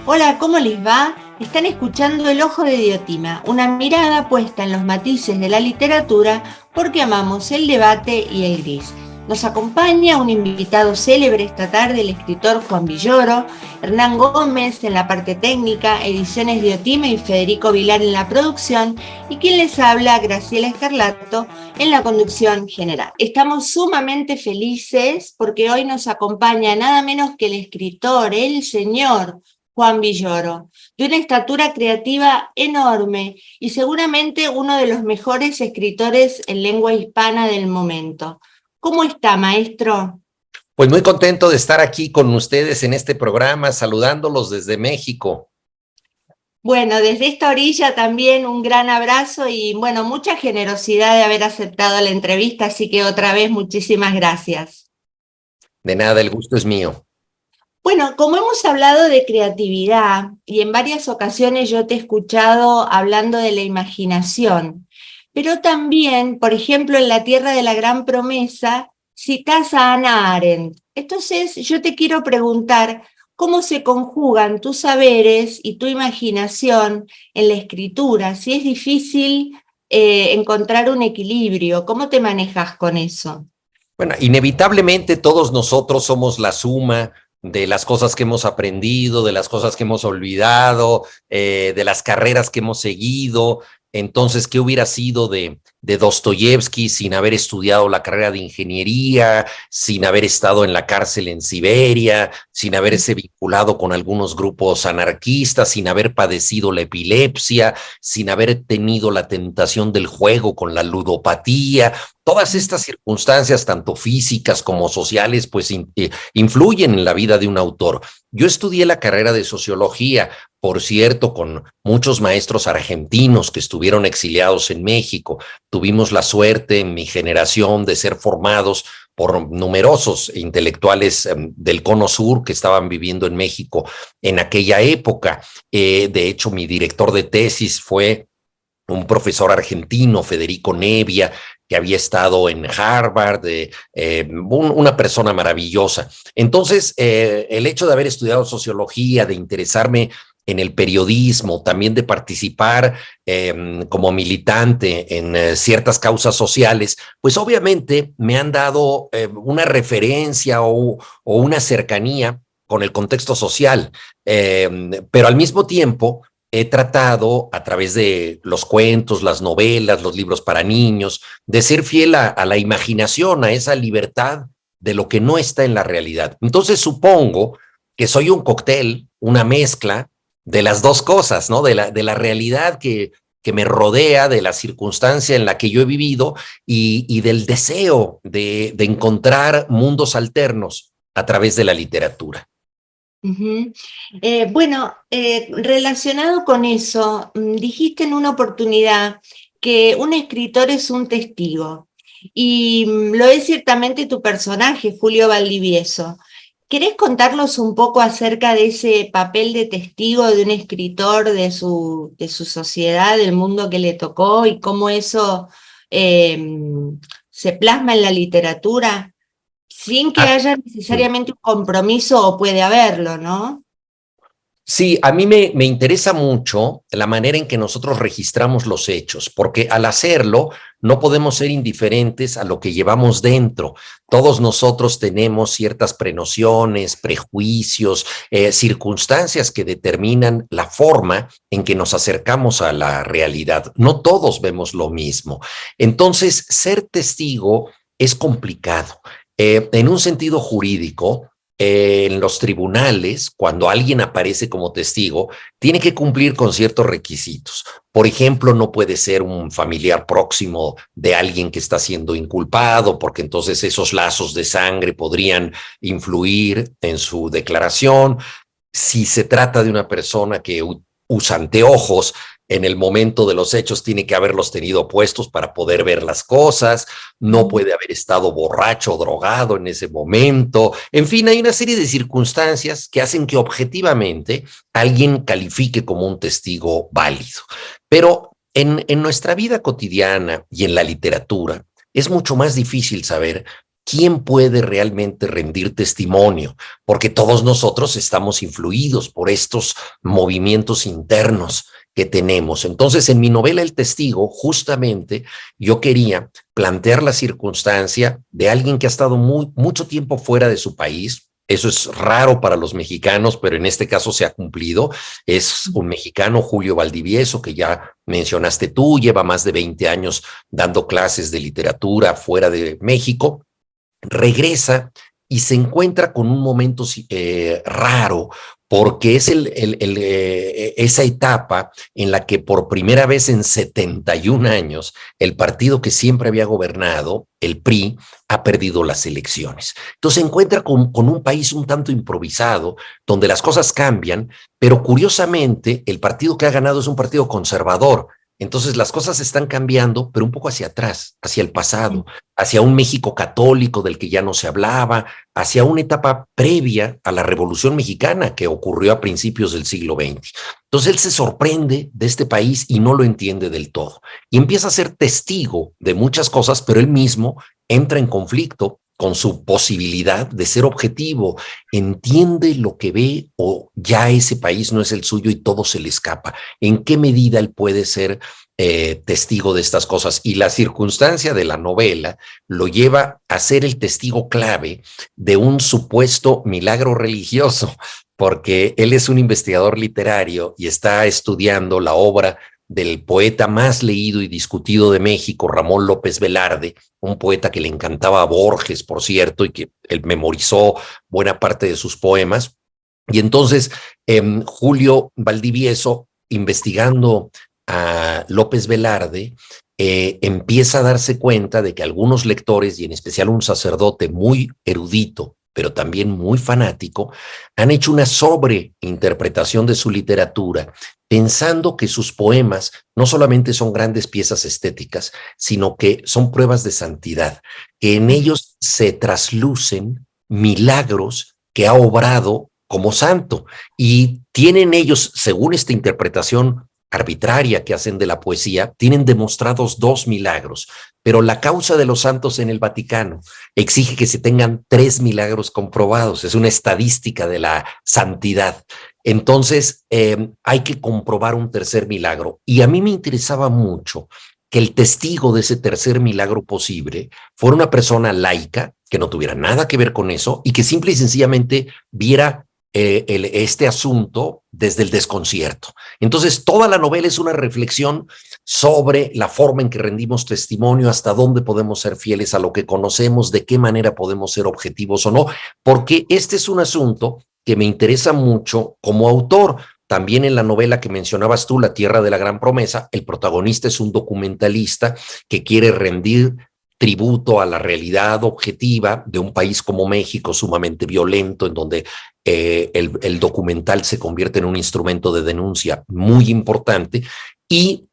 Hola, ¿cómo les va? Están escuchando El Ojo de Diotima, una mirada puesta en los matices de la literatura porque amamos el debate y el gris. Nos acompaña un invitado célebre esta tarde, el escritor Juan Villoro, Hernán Gómez en la parte técnica, Ediciones Diotima y Federico Vilar en la producción, y quien les habla, Graciela Escarlato, en la conducción general. Estamos sumamente felices porque hoy nos acompaña nada menos que el escritor, el señor Juan Villoro, de una estatura creativa enorme y seguramente uno de los mejores escritores en lengua hispana del momento. ¿Cómo está, maestro? Pues muy contento de estar aquí con ustedes en este programa, saludándolos desde México. Bueno, desde esta orilla también un gran abrazo y bueno, mucha generosidad de haber aceptado la entrevista, así que otra vez muchísimas gracias. De nada, el gusto es mío. Bueno, como hemos hablado de creatividad y en varias ocasiones yo te he escuchado hablando de la imaginación, pero también, por ejemplo, en La Tierra de la Gran Promesa, citás a Hannah Arendt. Entonces, yo te quiero preguntar cómo se conjugan tus saberes y tu imaginación en la escritura, si es difícil encontrar un equilibrio, ¿cómo te manejas con eso? Bueno, inevitablemente todos nosotros somos la suma de las cosas que hemos aprendido, de las cosas que hemos olvidado, de las carreras que hemos seguido. Entonces, ¿qué hubiera sido de Dostoyevsky sin haber estudiado la carrera de ingeniería, sin haber estado en la cárcel en Siberia, sin haberse vinculado con algunos grupos anarquistas, sin haber padecido la epilepsia, sin haber tenido la tentación del juego con la ludopatía? Todas estas circunstancias, tanto físicas como sociales, pues influyen en la vida de un autor. Yo estudié la carrera de sociología, por cierto, con muchos maestros argentinos que estuvieron exiliados en México. Tuvimos la suerte en mi generación de ser formados por numerosos intelectuales del Cono Sur que estaban viviendo en México en aquella época. De hecho, mi director de tesis fue un profesor argentino, Federico Nevia, que había estado en Harvard, una persona maravillosa. Entonces, el hecho de haber estudiado sociología, de interesarme en el periodismo, también de participar como militante en ciertas causas sociales, pues obviamente me han dado una referencia o una cercanía con el contexto social, pero al mismo tiempo he tratado a través de los cuentos, las novelas, los libros para niños, de ser fiel a la imaginación, a esa libertad de lo que no está en la realidad. Entonces supongo que soy un cóctel, una mezcla de las dos cosas, ¿no? De la realidad que me rodea, de la circunstancia en la que yo he vivido y del deseo de encontrar mundos alternos a través de la literatura. Uh-huh. Bueno, relacionado con eso, dijiste en una oportunidad que un escritor es un testigo y lo es ciertamente tu personaje, Julio Valdivieso. ¿Querés contarnos un poco acerca de ese papel de testigo de un escritor, de su sociedad, del mundo que le tocó y cómo eso eh, se plasma en la literatura? Sin que Ah, haya necesariamente un compromiso, o puede haberlo, ¿no? sí, a mí me interesa mucho la manera en que nosotros registramos los hechos, porque al hacerlo no podemos ser indiferentes a lo que llevamos dentro. Todos nosotros tenemos ciertas prenociones, prejuicios, circunstancias que determinan la forma en que nos acercamos a la realidad. No todos vemos lo mismo. Entonces, ser testigo es complicado. En un sentido jurídico, en los tribunales, cuando alguien aparece como testigo, tiene que cumplir con ciertos requisitos. Por ejemplo, no puede ser un familiar próximo de alguien que está siendo inculpado, porque entonces esos lazos de sangre podrían influir en su declaración. Si se trata de una persona que usa anteojos en el momento de los hechos, tiene que haberlos tenido puestos para poder ver las cosas, no puede haber estado borracho o drogado en ese momento. En fin, hay una serie de circunstancias que hacen que objetivamente alguien califique como un testigo válido. Pero en nuestra vida cotidiana y en la literatura es mucho más difícil saber ¿quién puede realmente rendir testimonio? Porque todos nosotros estamos influidos por estos movimientos internos que tenemos. Entonces, en mi novela El Testigo, justamente yo quería plantear la circunstancia de alguien que ha estado mucho tiempo fuera de su país. Eso es raro para los mexicanos, pero en este caso se ha cumplido. Es un mexicano, Julio Valdivieso, que ya mencionaste tú, lleva más de 20 años dando clases de literatura fuera de México. Regresa y se encuentra con un momento raro, porque es esa etapa en la que por primera vez en 71 años el partido que siempre había gobernado, el PRI, ha perdido las elecciones. Entonces se encuentra con un país un tanto improvisado, donde las cosas cambian, pero curiosamente el partido que ha ganado es un partido conservador. Entonces las cosas están cambiando, pero un poco hacia atrás, hacia el pasado, hacia un México católico del que ya no se hablaba, hacia una etapa previa a la Revolución Mexicana que ocurrió a principios del siglo XX. Entonces él se sorprende de este país y no lo entiende del todo. Y empieza a ser testigo de muchas cosas, pero él mismo entra en conflicto con su posibilidad de ser objetivo, entiende lo que ve o ya ese país no es el suyo y todo se le escapa. ¿En qué medida él puede ser testigo de estas cosas? Y la circunstancia de la novela lo lleva a ser el testigo clave de un supuesto milagro religioso, porque él es un investigador literario y está estudiando la obra del poeta más leído y discutido de México, Ramón López Velarde, un poeta que le encantaba a Borges, por cierto, y que él memorizó buena parte de sus poemas. Y entonces Julio Valdivieso, investigando a López Velarde, empieza a darse cuenta de que algunos lectores, y en especial un sacerdote muy erudito, pero también muy fanático, han hecho una sobreinterpretación de su literatura, pensando que sus poemas no solamente son grandes piezas estéticas, sino que son pruebas de santidad, que en ellos se traslucen milagros que ha obrado como santo. Y tienen ellos, según esta interpretación arbitraria que hacen de la poesía, tienen demostrados 2 milagros, pero la causa de los santos en el Vaticano exige que se tengan 3 milagros comprobados. Es una estadística de la santidad. Entonces, hay que comprobar un tercer milagro. Y a mí me interesaba mucho que el testigo de ese tercer milagro posible fuera una persona laica, que no tuviera nada que ver con eso y que simple y sencillamente viera este asunto desde el desconcierto. Entonces, toda la novela es una reflexión sobre la forma en que rendimos testimonio, hasta dónde podemos ser fieles a lo que conocemos, de qué manera podemos ser objetivos o no, porque este es un asunto que me interesa mucho como autor. También en la novela que mencionabas tú, La Tierra de la Gran Promesa, el protagonista es un documentalista que quiere rendir tributo a la realidad objetiva de un país como México, sumamente violento, en donde el documental se convierte en un instrumento de denuncia muy importante, y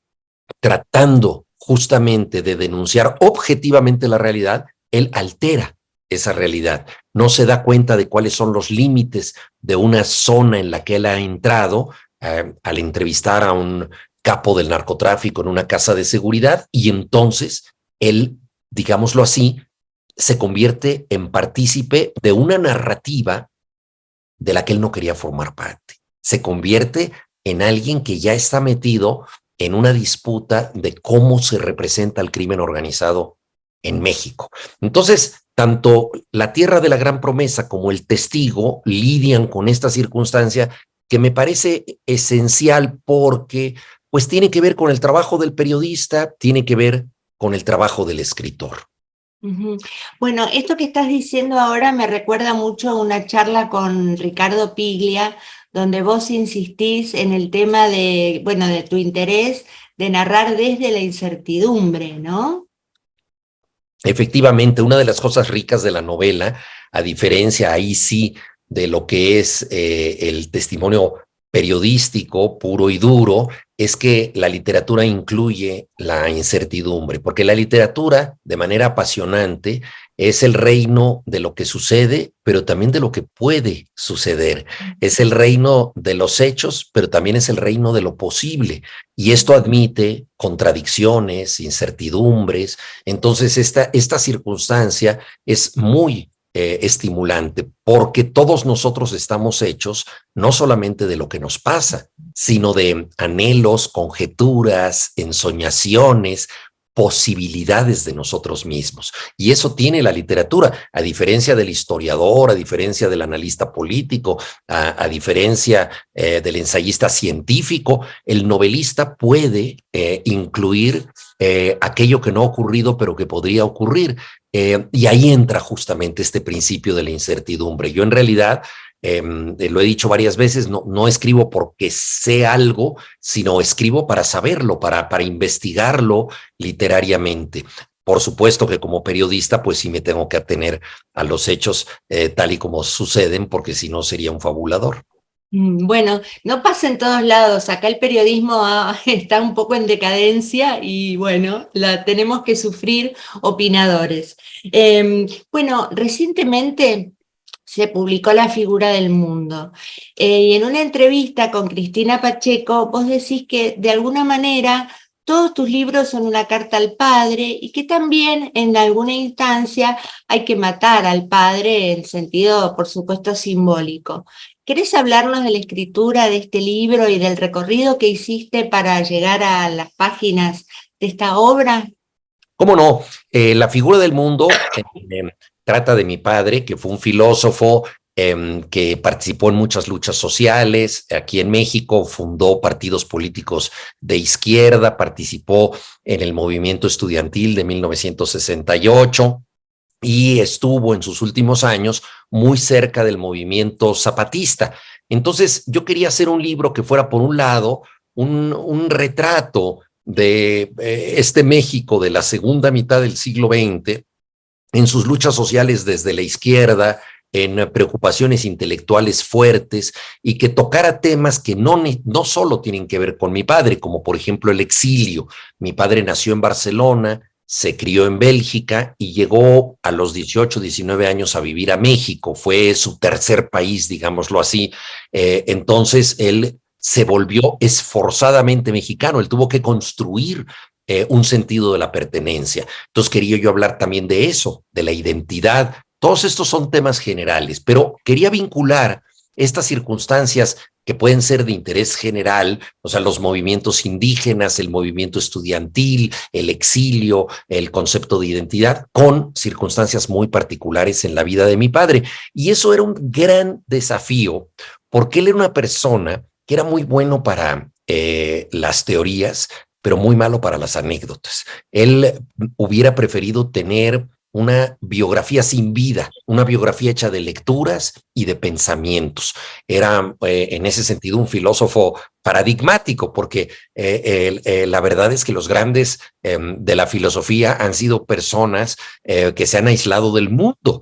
tratando justamente de denunciar objetivamente la realidad, él altera esa realidad. No se da cuenta de cuáles son los límites de una zona en la que él ha entrado al entrevistar a un capo del narcotráfico en una casa de seguridad, y entonces él, digámoslo así, se convierte en partícipe de una narrativa de la que él no quería formar parte. Se convierte en alguien que ya está metido en una disputa de cómo se representa el crimen organizado en México. Entonces, tanto La Tierra de la Gran Promesa como El Testigo lidian con esta circunstancia que me parece esencial, porque pues tiene que ver con el trabajo del periodista, tiene que ver con el trabajo del escritor. Bueno, esto que estás diciendo ahora me recuerda mucho a una charla con Ricardo Piglia, donde vos insistís en el tema de, bueno, de tu interés de narrar desde la incertidumbre, ¿no? Efectivamente, una de las cosas ricas de la novela, a diferencia ahí sí de lo que es el testimonio periodístico puro y duro, es que la literatura incluye la incertidumbre, porque la literatura, de manera apasionante, es el reino de lo que sucede, pero también de lo que puede suceder. Es el reino de los hechos, pero también es el reino de lo posible. Y esto admite contradicciones, incertidumbres. Entonces, esta circunstancia es muy estimulante, porque todos nosotros estamos hechos no solamente de lo que nos pasa, sino de anhelos, conjeturas, ensoñaciones, posibilidades de nosotros mismos. Y eso tiene la literatura, a diferencia del historiador, a diferencia del analista político, a diferencia del ensayista científico, el novelista puede incluir aquello que no ha ocurrido, pero que podría ocurrir. Y ahí entra justamente este principio de la incertidumbre. Yo en realidad, lo he dicho varias veces, no escribo porque sé algo, sino escribo para saberlo, para investigarlo literariamente. Por supuesto que como periodista, pues sí me tengo que atener a los hechos tal y como suceden, porque si no sería un fabulador. Bueno, no pasa en todos lados. Acá el periodismo está un poco en decadencia y bueno, la tenemos que sufrir opinadores. Bueno, recientemente se publicó La figura del mundo. Y en una entrevista con Cristina Pacheco, vos decís que de alguna manera todos tus libros son una carta al padre y que también en alguna instancia hay que matar al padre en sentido, por supuesto, simbólico. ¿Querés hablarnos de la escritura de este libro y del recorrido que hiciste para llegar a las páginas de esta obra? ¿Cómo no? La figura del mundo trata de mi padre, que fue un filósofo que participó en muchas luchas sociales. Aquí en México fundó partidos políticos de izquierda, participó en el movimiento estudiantil de 1968 y estuvo en sus últimos años muy cerca del movimiento zapatista. Entonces yo quería hacer un libro que fuera, por un lado, un retrato de este México de la segunda mitad del siglo XX, en sus luchas sociales desde la izquierda, en preocupaciones intelectuales fuertes y que tocara temas que no solo tienen que ver con mi padre, como por ejemplo el exilio. Mi padre nació en Barcelona, se crió en Bélgica y llegó a los 18, 19 años a vivir a México. Fue su tercer país, digámoslo así. Entonces él se volvió esforzadamente mexicano. Él tuvo que construir un sentido de la pertenencia. Entonces quería yo hablar también de eso, de la identidad. Todos estos son temas generales, pero quería vincular estas circunstancias que pueden ser de interés general, o sea, los movimientos indígenas, el movimiento estudiantil, el exilio, el concepto de identidad, con circunstancias muy particulares en la vida de mi padre. Y eso era un gran desafío, porque él era una persona que era muy bueno para las teorías, pero muy malo para las anécdotas. Él hubiera preferido tener una biografía sin vida, una biografía hecha de lecturas y de pensamientos. Era en ese sentido un filósofo paradigmático, porque la verdad es que los grandes de la filosofía han sido personas que se han aislado del mundo,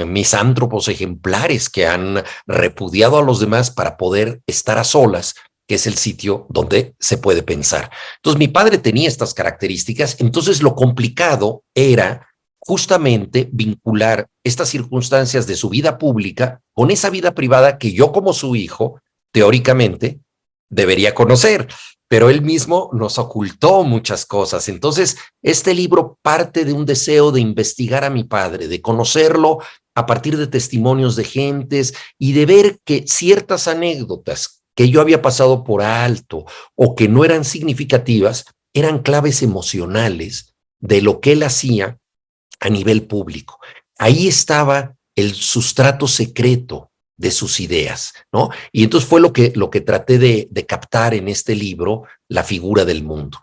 misántropos ejemplares que han repudiado a los demás para poder estar a solas, que es el sitio donde se puede pensar. Entonces mi padre tenía estas características, entonces lo complicado era justamente vincular estas circunstancias de su vida pública con esa vida privada que yo como su hijo, teóricamente, debería conocer, pero él mismo nos ocultó muchas cosas. Entonces, este libro parte de un deseo de investigar a mi padre, de conocerlo a partir de testimonios de gentes y de ver que ciertas anécdotas que yo había pasado por alto o que no eran significativas, eran claves emocionales de lo que él hacía a nivel público. Ahí estaba el sustrato secreto de sus ideas, ¿no? Y entonces fue lo que traté de captar en este libro, La figura del mundo.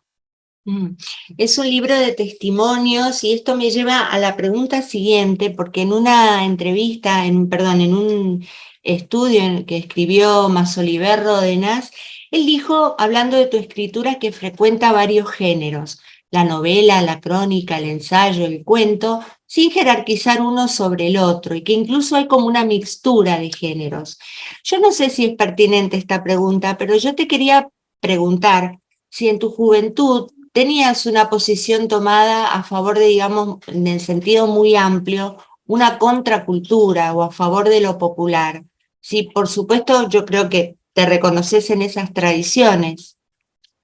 Es un libro de testimonios y esto me lleva a la pregunta siguiente, porque en una entrevista, en un estudio en el que escribió Masoliver Ródenas, él dijo, hablando de tu escritura, que frecuenta varios géneros, la novela, la crónica, el ensayo, el cuento, sin jerarquizar uno sobre el otro, y que incluso hay como una mixtura de géneros. Yo no sé si es pertinente esta pregunta, pero yo te quería preguntar si en tu juventud tenías una posición tomada a favor de, digamos, en el sentido muy amplio, una contracultura o a favor de lo popular. Sí, por supuesto, yo creo que te reconoces en esas tradiciones.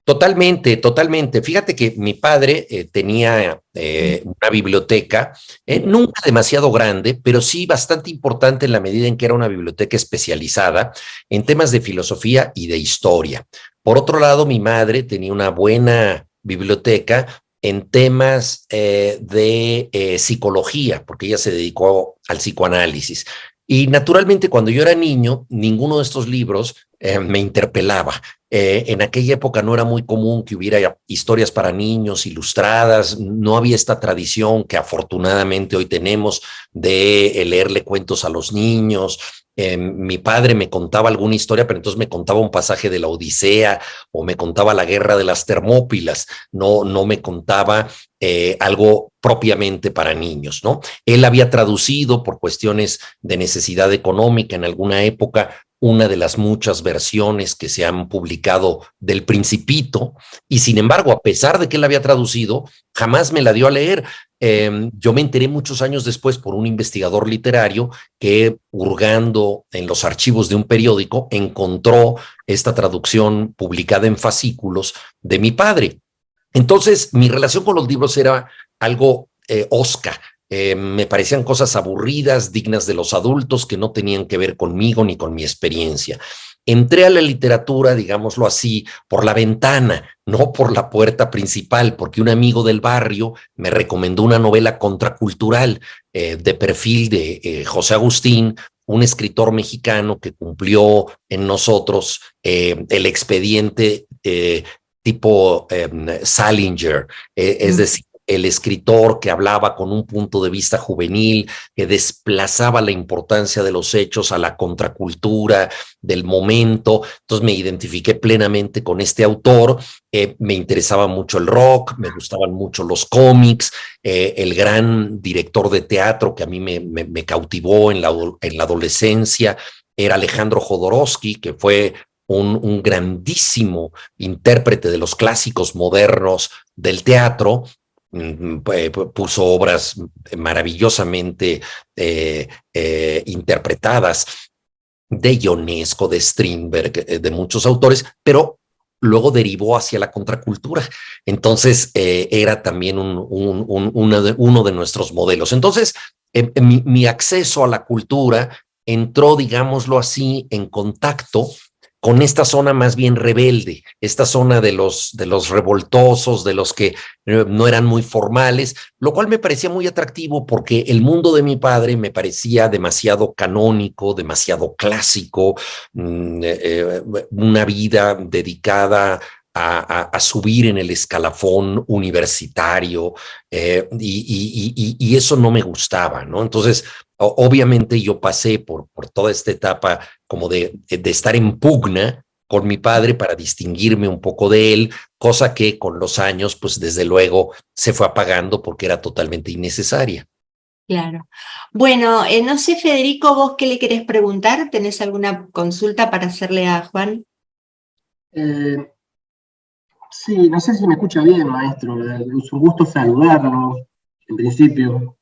Totalmente, totalmente. Fíjate que mi padre tenía una biblioteca, nunca demasiado grande, pero sí bastante importante en la medida en que era una biblioteca especializada en temas de filosofía y de historia. Por otro lado, mi madre tenía una buena biblioteca en temas de psicología, porque ella se dedicó al psicoanálisis. Y naturalmente, cuando yo era niño, ninguno de estos libros me interpelaba. En aquella época no era muy común que hubiera historias para niños ilustradas, no había esta tradición que afortunadamente hoy tenemos de leerle cuentos a los niños. Mi padre me contaba alguna historia, pero entonces me contaba un pasaje de la Odisea o me contaba la guerra de las Termópilas, no me contaba algo propiamente para niños, ¿no? Él había traducido por cuestiones de necesidad económica en alguna época una de las muchas versiones que se han publicado del Principito, y sin embargo, a pesar de que él había traducido, jamás me la dio a leer. Yo me enteré muchos años después por un investigador literario que, hurgando en los archivos de un periódico, encontró esta traducción publicada en fascículos de mi padre. Entonces, mi relación con los libros era algo osca. Me parecían cosas aburridas, dignas de los adultos, que no tenían que ver conmigo ni con mi experiencia. Entré a la literatura, digámoslo así, por la ventana, no por la puerta principal, porque un amigo del barrio me recomendó una novela contracultural de perfil de José Agustín, un escritor mexicano que cumplió en nosotros el expediente tipo Salinger, es decir, el escritor que hablaba con un punto de vista juvenil, que desplazaba la importancia de los hechos a la contracultura del momento. Entonces me identifiqué plenamente con este autor. Me interesaba mucho el rock, me gustaban mucho los cómics, el gran director de teatro que a mí me cautivó en la adolescencia era Alejandro Jodorowsky, que fue un grandísimo intérprete de los clásicos modernos del teatro. Puso obras maravillosamente interpretadas de Ionesco, de Strindberg, de muchos autores, pero luego derivó hacia la contracultura. Entonces era también uno de nuestros modelos. Entonces, mi acceso a la cultura entró, digámoslo así, en contacto con esta zona más bien rebelde, esta zona de los revoltosos, de los que no eran muy formales, lo cual me parecía muy atractivo porque el mundo de mi padre me parecía demasiado canónico, demasiado clásico, una vida dedicada a subir en el escalafón universitario, y eso no me gustaba, ¿no? Entonces, obviamente yo pasé por toda esta etapa como de estar en pugna con mi padre para distinguirme un poco de él, cosa que con los años, pues desde luego se fue apagando porque era totalmente innecesaria. Claro. Bueno, no sé, Federico, vos qué le querés preguntar. ¿Tenés alguna consulta para hacerle a Juan? Eh, sí, no sé si me escucha bien, maestro. Es un gusto saludarlo, en principio.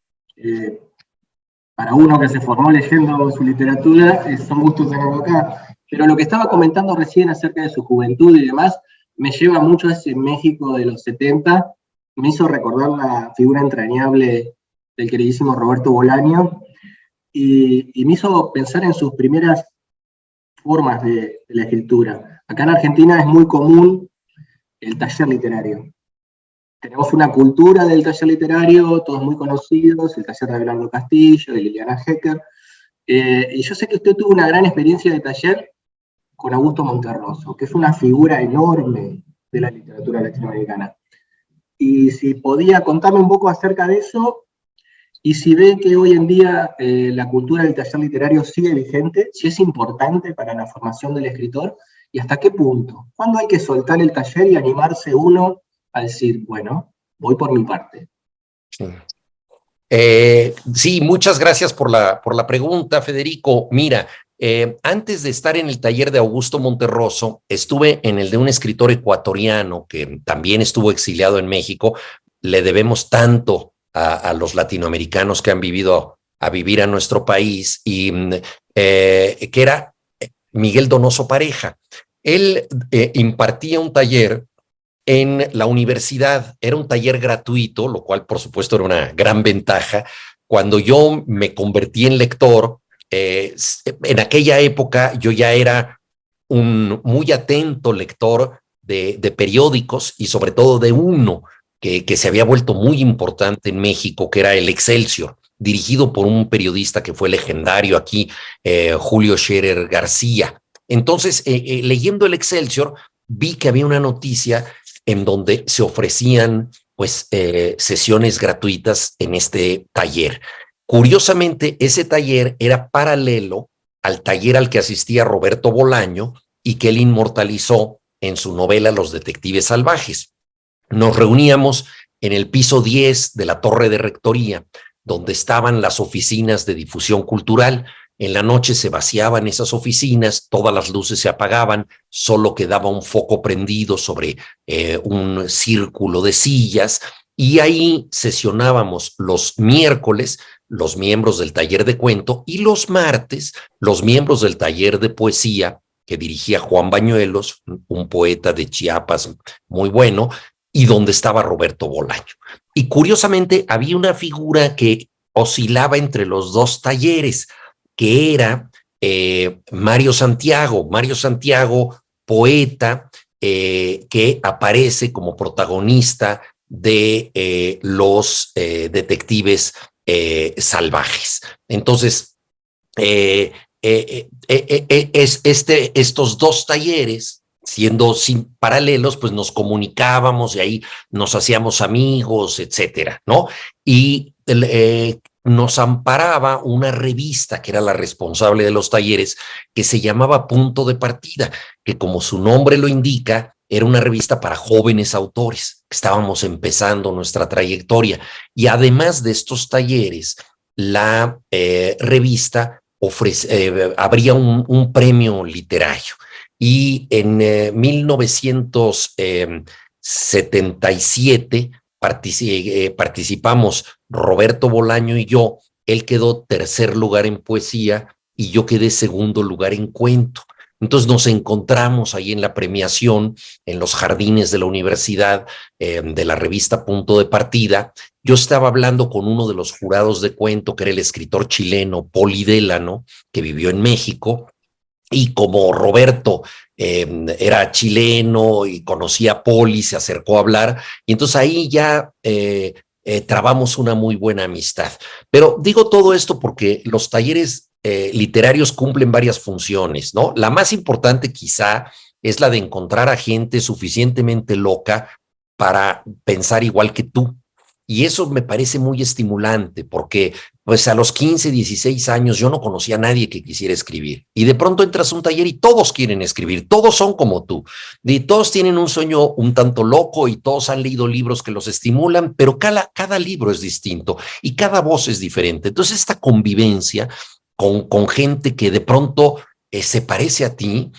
Para uno que se formó leyendo su literatura, es un gusto tenerlo acá. Pero lo que estaba comentando recién acerca de su juventud y demás, me lleva mucho a ese México de los 70, me hizo recordar la figura entrañable del queridísimo Roberto Bolaño, y me hizo pensar en sus primeras formas de la escritura. Acá en Argentina es muy común el taller literario. Tenemos una cultura del taller literario, todos muy conocidos, el taller de Abelardo Castillo, de Liliana Hecker, y yo sé que usted tuvo una gran experiencia de taller con Augusto Monterroso, que es una figura enorme de la literatura latinoamericana. Y si podía contarme un poco acerca de eso, y si ve que hoy en día la cultura del taller literario sigue vigente, si es importante para la formación del escritor, y hasta qué punto. ¿Cuándo hay que soltar el taller y animarse uno a decir, bueno, voy por mi parte? Sí. Sí, muchas gracias por la pregunta, Federico. Mira, Antes de estar en el taller de Augusto Monterroso, estuve en el de un escritor ecuatoriano que también estuvo exiliado en México. Le debemos tanto a los latinoamericanos que han vivido a vivir a nuestro país, y que era Miguel Donoso Pareja. Él impartía un taller en la universidad. Era un taller gratuito, lo cual por supuesto era una gran ventaja. Cuando yo me convertí en lector, en aquella época yo ya era un muy atento lector de periódicos, y sobre todo de uno que se había vuelto muy importante en México, que era el Excelsior, dirigido por un periodista que fue legendario aquí, Julio Scherer García. Entonces, leyendo el Excelsior, vi que había una noticia en donde se ofrecían pues sesiones gratuitas en este taller. Curiosamente, ese taller era paralelo al taller al que asistía Roberto Bolaño y que él inmortalizó en su novela Los Detectives Salvajes. Nos reuníamos en el piso 10 de la torre de rectoría, donde estaban las oficinas de difusión cultural. En la noche se vaciaban esas oficinas, todas las luces se apagaban, solo quedaba un foco prendido sobre un círculo de sillas, y ahí sesionábamos los miércoles los miembros del taller de cuento, y los martes los miembros del taller de poesía que dirigía Juan Bañuelos, un poeta de Chiapas muy bueno, y donde estaba Roberto Bolaño. Y curiosamente había una figura que oscilaba entre los dos talleres, que era Mario Santiago. Mario Santiago, poeta, que aparece como protagonista de los detectives salvajes. Entonces, estos dos talleres, siendo paralelos, pues nos comunicábamos y ahí nos hacíamos amigos, etcétera, ¿no? Y nos amparaba una revista que era la responsable de los talleres, que se llamaba Punto de Partida, que como su nombre lo indica, era una revista para jóvenes autores. Estábamos empezando nuestra trayectoria, y además de estos talleres, la revista habría un premio literario. Y en 1977 participamos Roberto Bolaño y yo. Él quedó tercer lugar en poesía y yo quedé segundo lugar en cuento. Entonces nos encontramos ahí en la premiación, en los jardines de la universidad, de la revista Punto de Partida. Yo estaba hablando con uno de los jurados de cuento, que era el escritor chileno Poli Délano, que vivió en México, y como Roberto era chileno y conocía a Poli, se acercó a hablar, y entonces ahí ya trabamos una muy buena amistad. Pero digo todo esto porque los talleres literarios cumplen varias funciones, ¿no? La más importante quizá es la de encontrar a gente suficientemente loca para pensar igual que tú. Y eso me parece muy estimulante, porque pues a los 15, 16 años yo no conocía a nadie que quisiera escribir. Y de pronto entras a un taller y todos quieren escribir, todos son como tú. Y todos tienen un sueño un tanto loco y todos han leído libros que los estimulan, pero cada libro es distinto y cada voz es diferente. Entonces esta convivencia con gente que de pronto se parece a ti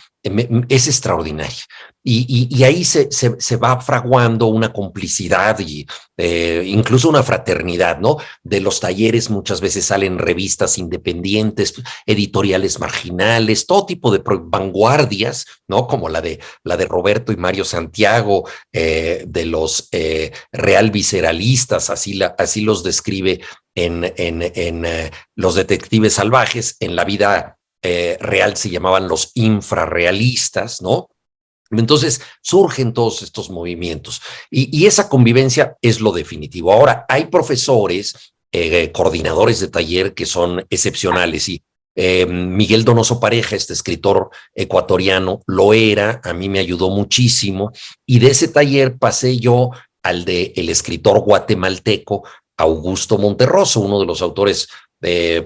es extraordinaria. Y ahí se va fraguando una complicidad y incluso una fraternidad, ¿no? De los talleres muchas veces salen revistas independientes, editoriales marginales, todo tipo de vanguardias, ¿no? Como la de Roberto y Mario Santiago, de los real visceralistas, así los describe en Los Detectives Salvajes. En la vida real se llamaban los infrarrealistas, ¿no? Entonces surgen todos estos movimientos y esa convivencia es lo definitivo. Ahora, hay profesores, coordinadores de taller que son excepcionales, y Miguel Donoso Pareja, este escritor ecuatoriano, lo era, a mí me ayudó muchísimo, y de ese taller pasé yo al de el escritor guatemalteco Augusto Monterroso, uno de los autores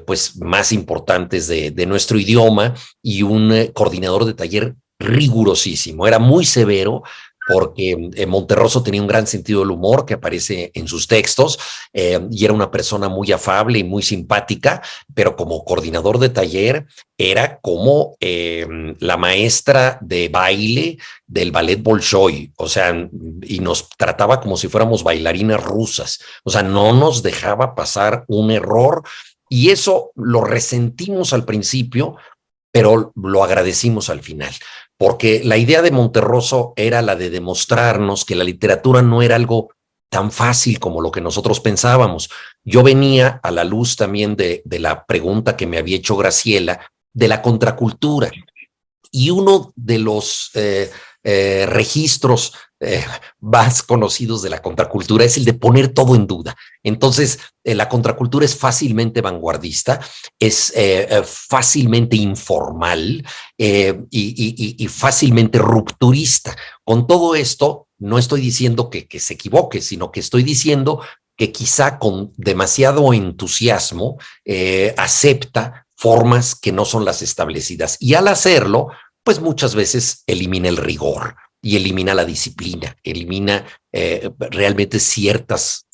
pues más importantes de nuestro idioma, y un coordinador de taller rigurosísimo. Era muy severo, porque Monterroso tenía un gran sentido del humor que aparece en sus textos, y era una persona muy afable y muy simpática, pero como coordinador de taller era como la maestra de baile del ballet Bolshoi, o sea, y nos trataba como si fuéramos bailarinas rusas, o sea, no nos dejaba pasar un error, y eso lo resentimos al principio, pero lo agradecimos al final, porque la idea de Monterroso era la de demostrarnos que la literatura no era algo tan fácil como lo que nosotros pensábamos. Yo venía a la luz también de la pregunta que me había hecho Graciela, de la contracultura. Y uno de los registros más conocidos de la contracultura es el de poner todo en duda. Entonces, la contracultura es fácilmente vanguardista, es fácilmente informal y fácilmente rupturista. Con todo esto, no estoy diciendo que se equivoque, sino que estoy diciendo que quizá con demasiado entusiasmo acepta formas que no son las establecidas. Y al hacerlo, pues muchas veces elimina el rigor y elimina la disciplina, elimina realmente ciertas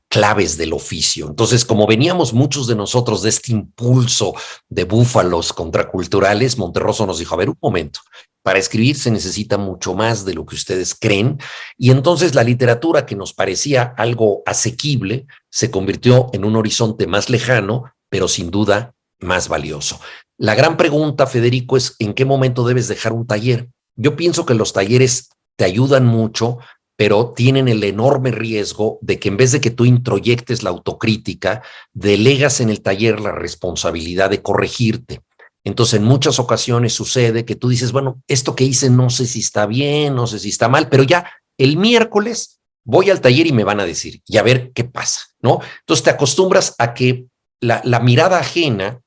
claves del oficio. Entonces, como veníamos muchos de nosotros de este impulso de búfalos contraculturales, Monterroso nos dijo, a ver, un momento, para escribir se necesita mucho más de lo que ustedes creen, y entonces la literatura que nos parecía algo asequible se convirtió en un horizonte más lejano, pero sin duda más valioso. La gran pregunta, Federico, es ¿en qué momento debes dejar un taller? Yo pienso que los talleres te ayudan mucho, pero tienen el enorme riesgo de que en vez de que tú introyectes la autocrítica, delegas en el taller la responsabilidad de corregirte. Entonces, en muchas ocasiones sucede que tú dices, bueno, esto que hice no sé si está bien, no sé si está mal, pero ya el miércoles voy al taller y me van a decir, y a ver qué pasa, ¿no? Entonces te acostumbras a que la mirada ajena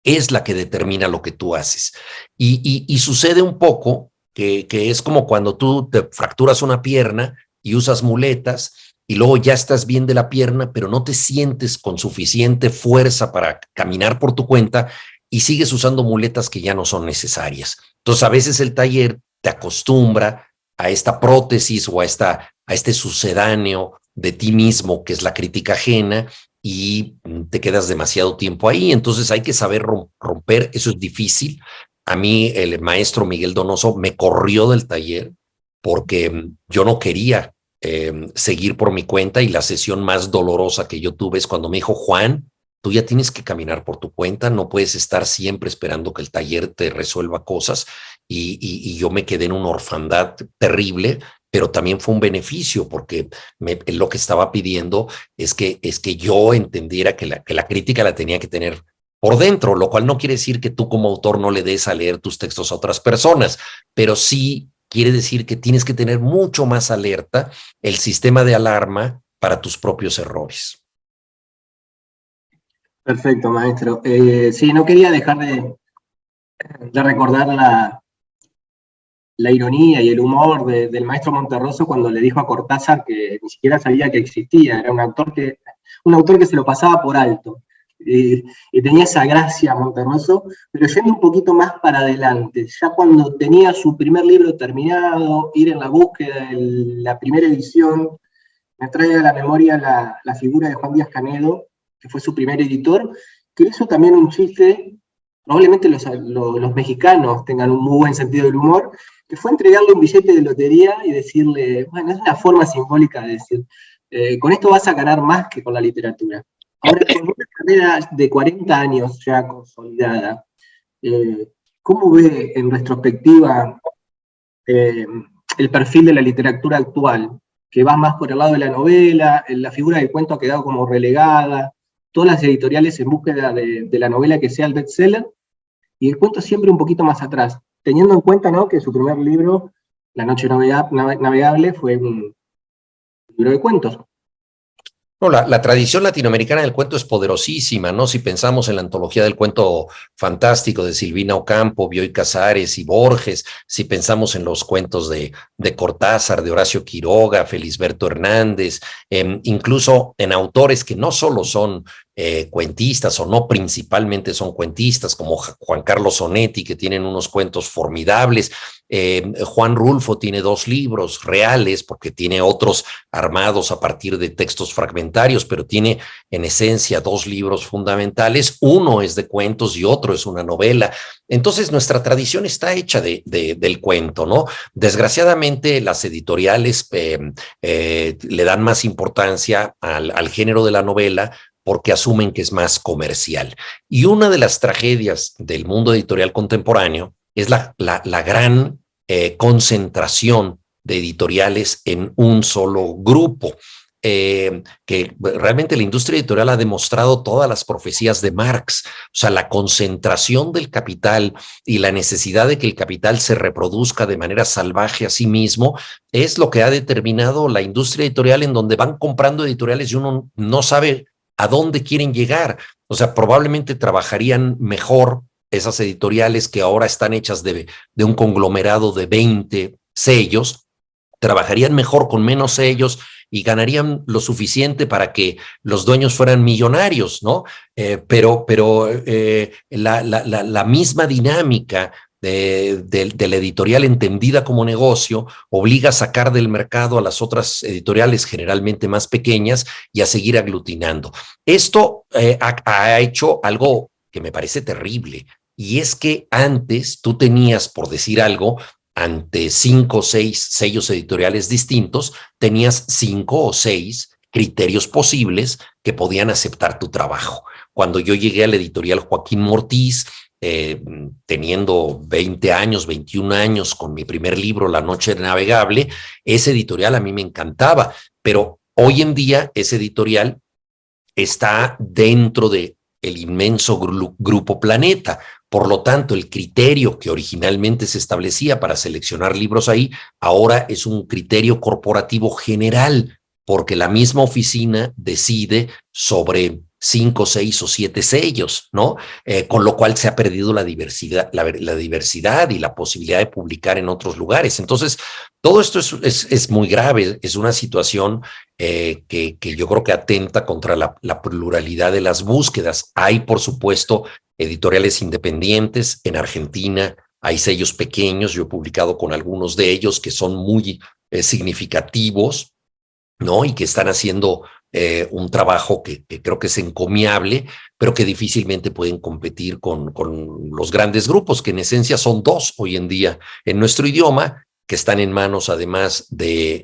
es la que determina lo que tú haces. Y sucede un poco que es como cuando tú te fracturas una pierna y usas muletas y luego ya estás bien de la pierna, pero no te sientes con suficiente fuerza para caminar por tu cuenta y sigues usando muletas que ya no son necesarias. Entonces, a veces el taller te acostumbra a esta prótesis o a este sucedáneo de ti mismo, que es la crítica ajena, y te quedas demasiado tiempo ahí. Entonces hay que saber romper, eso es difícil. A mí el maestro Miguel Donoso me corrió del taller porque yo no quería seguir por mi cuenta, y la sesión más dolorosa que yo tuve es cuando me dijo, Juan, tú ya tienes que caminar por tu cuenta, no puedes estar siempre esperando que el taller te resuelva cosas, y yo me quedé en una orfandad terrible, pero también fue un beneficio porque lo que estaba pidiendo es que yo entendiera que la crítica la tenía que tener por dentro, lo cual no quiere decir que tú como autor no le des a leer tus textos a otras personas, pero sí quiere decir que tienes que tener mucho más alerta el sistema de alarma para tus propios errores. Perfecto, maestro. Sí, no quería dejar de recordar la ironía y el humor del maestro Monterroso cuando le dijo a Cortázar que ni siquiera sabía que existía, era un autor que se lo pasaba por alto. Y tenía esa gracia Monterroso, pero yendo un poquito más para adelante, ya cuando tenía su primer libro terminado, ir en la búsqueda de la primera edición, me trae a la memoria la figura de Juan Díaz Canedo, que fue su primer editor, que hizo también un chiste, probablemente los mexicanos tengan un muy buen sentido del humor, que fue entregarle un billete de lotería y decirle, bueno, es una forma simbólica de decir, con esto vas a ganar más que con la literatura. Ahora, con una carrera de 40 años ya consolidada, ¿cómo ve en retrospectiva el perfil de la literatura actual? Que va más por el lado de la novela, la figura del cuento ha quedado como relegada, todas las editoriales en búsqueda de la novela que sea el bestseller, y el cuento siempre un poquito más atrás, teniendo en cuenta, ¿no?, que su primer libro, La Noche Navegable, fue un libro de cuentos. No, la tradición latinoamericana del cuento es poderosísima, ¿no? Si pensamos en la antología del cuento fantástico de Silvina Ocampo, Bioy Casares y Borges, si pensamos en los cuentos de Cortázar, de Horacio Quiroga, Felisberto Hernández, incluso en autores que no solo son cuentistas, o no principalmente son cuentistas, como Juan Carlos Onetti, que tienen unos cuentos formidables. Juan Rulfo tiene 2 libros reales, porque tiene otros armados a partir de textos fragmentarios, pero tiene en esencia 2 libros fundamentales. Uno es de cuentos y otro es una novela. Entonces nuestra tradición está hecha del cuento, ¿no? Desgraciadamente las editoriales le dan más importancia al género de la novela, porque asumen que es más comercial. Y una de las tragedias del mundo editorial contemporáneo es la gran concentración de editoriales en un solo grupo. Que realmente la industria editorial ha demostrado todas las profecías de Marx, o sea, la concentración del capital y la necesidad de que el capital se reproduzca de manera salvaje a sí mismo, es lo que ha determinado la industria editorial, en donde van comprando editoriales y uno no sabe a dónde quieren llegar. O sea, probablemente trabajarían mejor esas editoriales que ahora están hechas de un conglomerado de 20 sellos, trabajarían mejor con menos sellos y ganarían lo suficiente para que los dueños fueran millonarios, ¿no? Pero la misma dinámica de la editorial entendida como negocio obliga a sacar del mercado a las otras editoriales, generalmente más pequeñas, y a seguir aglutinando. Esto ha hecho algo que me parece terrible, y es que antes tú tenías, por decir algo, ante 5 o 6 sellos editoriales distintos, tenías 5 o 6 criterios posibles que podían aceptar tu trabajo. Cuando yo llegué a la editorial Joaquín Mortiz, teniendo 20 años, 21 años, con mi primer libro, La Noche Navegable, ese editorial a mí me encantaba, pero hoy en día ese editorial está dentro de el inmenso grupo Planeta. Por lo tanto, el criterio que originalmente se establecía para seleccionar libros ahí, ahora es un criterio corporativo general, porque la misma oficina decide sobre 5, 6 o 7 sellos, ¿no? Con lo cual se ha perdido la diversidad, la diversidad y la posibilidad de publicar en otros lugares. Entonces, todo esto es muy grave, es una situación que yo creo que atenta contra la pluralidad de las búsquedas. Hay, por supuesto, editoriales independientes en Argentina, hay sellos pequeños, yo he publicado con algunos de ellos que son muy significativos, ¿no? Y que están haciendo un trabajo que creo que es encomiable, pero que difícilmente pueden competir con los grandes grupos, que en esencia son 2 hoy en día en nuestro idioma, que están en manos además de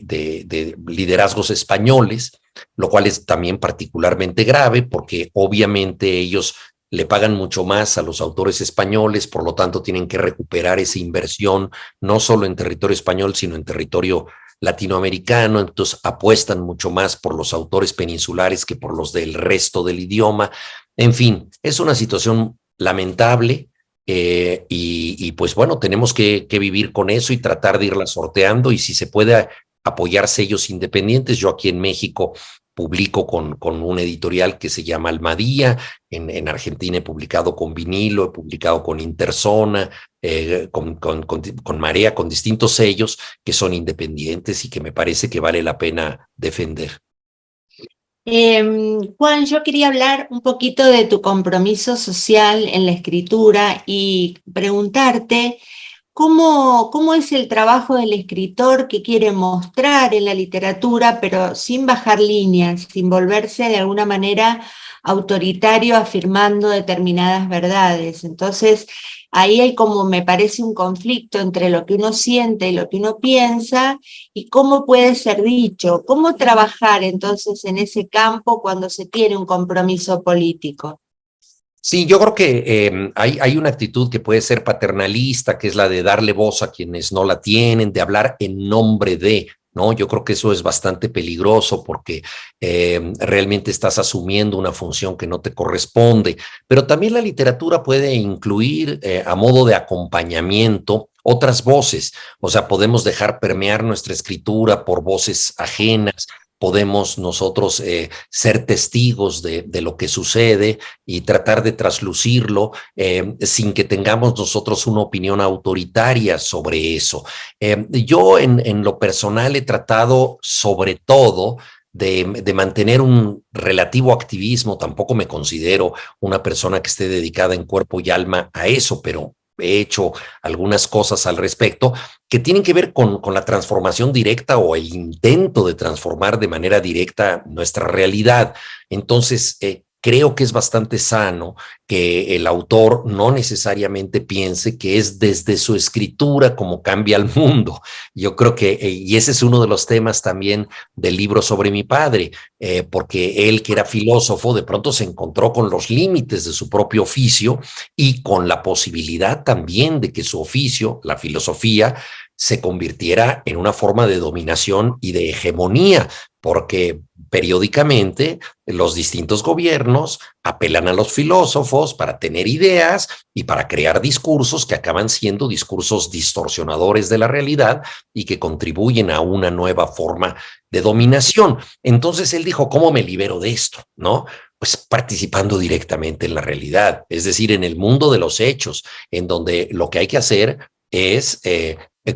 liderazgos españoles, lo cual es también particularmente grave, porque obviamente ellos le pagan mucho más a los autores españoles, por lo tanto tienen que recuperar esa inversión, no solo en territorio español, sino en territorio latinoamericano. Entonces apuestan mucho más por los autores peninsulares que por los del resto del idioma. En fin, es una situación lamentable, y pues bueno, tenemos que vivir con eso y tratar de irla sorteando, y si se puede apoyar sellos independientes. Yo aquí en México publico con un editorial que se llama Almadía, en Argentina he publicado con Vinilo, he publicado con Interzona, con Marea, con distintos sellos que son independientes y que me parece que vale la pena defender. Juan, yo quería hablar un poquito de tu compromiso social en la escritura y preguntarte cómo es el trabajo del escritor que quiere mostrar en la literatura, pero sin bajar líneas, sin volverse de alguna manera autoritario afirmando determinadas verdades. Entonces, ahí hay como, me parece, un conflicto entre lo que uno siente y lo que uno piensa, y cómo puede ser dicho, cómo trabajar entonces en ese campo cuando se tiene un compromiso político. Sí, yo creo que hay una actitud que puede ser paternalista, que es la de darle voz a quienes no la tienen, de hablar en nombre de, ¿no? Yo creo que eso es bastante peligroso, porque realmente estás asumiendo una función que no te corresponde. Pero también la literatura puede incluir, a modo de acompañamiento, otras voces. O sea, podemos dejar permear nuestra escritura por voces ajenas. Podemos nosotros ser testigos de lo que sucede y tratar de traslucirlo sin que tengamos nosotros una opinión autoritaria sobre eso. Yo en lo personal he tratado sobre todo de mantener un relativo activismo. Tampoco me considero una persona que esté dedicada en cuerpo y alma a eso, pero he hecho algunas cosas al respecto que tienen que ver con la transformación directa o el intento de transformar de manera directa nuestra realidad. Entonces, creo que es bastante sano que el autor no necesariamente piense que es desde su escritura como cambia el mundo. Yo creo que, y ese es uno de los temas también del libro sobre mi padre, porque él, que era filósofo, de pronto se encontró con los límites de su propio oficio y con la posibilidad también de que su oficio, la filosofía, se convirtiera en una forma de dominación y de hegemonía, porque periódicamente los distintos gobiernos apelan a los filósofos para tener ideas y para crear discursos que acaban siendo discursos distorsionadores de la realidad y que contribuyen a una nueva forma de dominación. Entonces él dijo, ¿cómo me libero de esto? ¿No? Pues participando directamente en la realidad, es decir, en el mundo de los hechos, en donde lo que hay que hacer es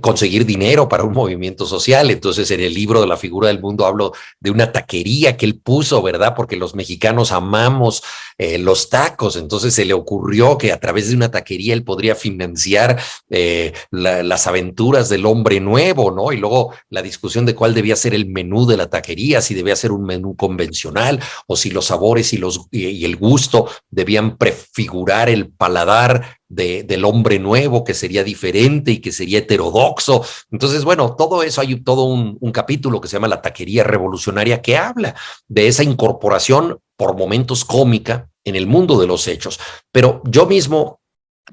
conseguir dinero para un movimiento social. Entonces, en el libro de La figura del mundo hablo de una taquería que él puso, ¿verdad? Porque los mexicanos amamos los tacos. Entonces, se le ocurrió que a través de una taquería él podría financiar las aventuras del hombre nuevo, ¿no? Y luego la discusión de cuál debía ser el menú de la taquería, si debía ser un menú convencional o si los sabores y el gusto debían prefigurar el paladar del hombre nuevo, que sería diferente y que sería heterodoxo. Entonces, bueno, todo eso, hay todo un capítulo que se llama La taquería revolucionaria, que habla de esa incorporación por momentos cómica en el mundo de los hechos. Pero yo mismo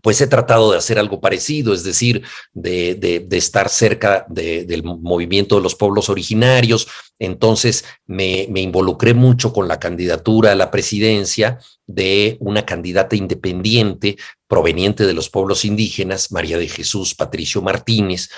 pues he tratado de hacer algo parecido, es decir, de estar cerca del movimiento de los pueblos originarios. Entonces me involucré mucho con la candidatura a la presidencia de una candidata independiente proveniente de los pueblos indígenas, María de Jesús Patricio Martínez,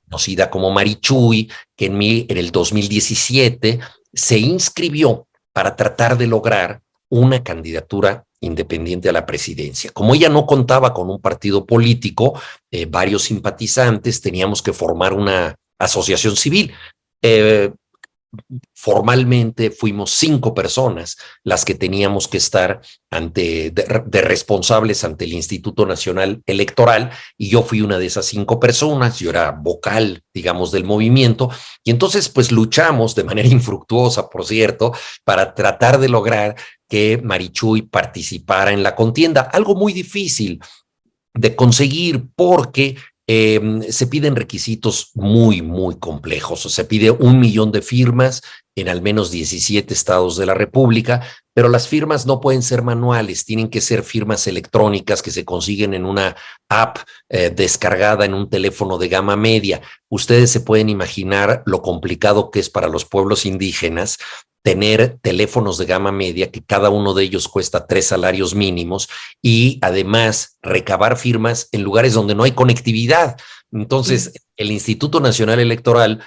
conocida como Marichuy, que en el 2017 se inscribió para tratar de lograr una candidatura independiente a la presidencia. Como ella no contaba con un partido político, varios simpatizantes, teníamos que formar una asociación civil. Formalmente fuimos 5 personas las que teníamos que estar de responsables ante el Instituto Nacional Electoral, y yo fui una de esas 5 personas. Yo era vocal, digamos, del movimiento, y entonces pues luchamos de manera infructuosa, por cierto, para tratar de lograr que Marichuy participara en la contienda, algo muy difícil de conseguir porque se piden requisitos muy, muy complejos. Se pide 1 millón de firmas en al menos 17 estados de la República, pero las firmas no pueden ser manuales, tienen que ser firmas electrónicas que se consiguen en una app descargada en un teléfono de gama media. Ustedes se pueden imaginar lo complicado que es para los pueblos indígenas tener teléfonos de gama media, que cada uno de ellos cuesta 3 salarios mínimos, y además recabar firmas en lugares donde no hay conectividad. Entonces, el Instituto Nacional Electoral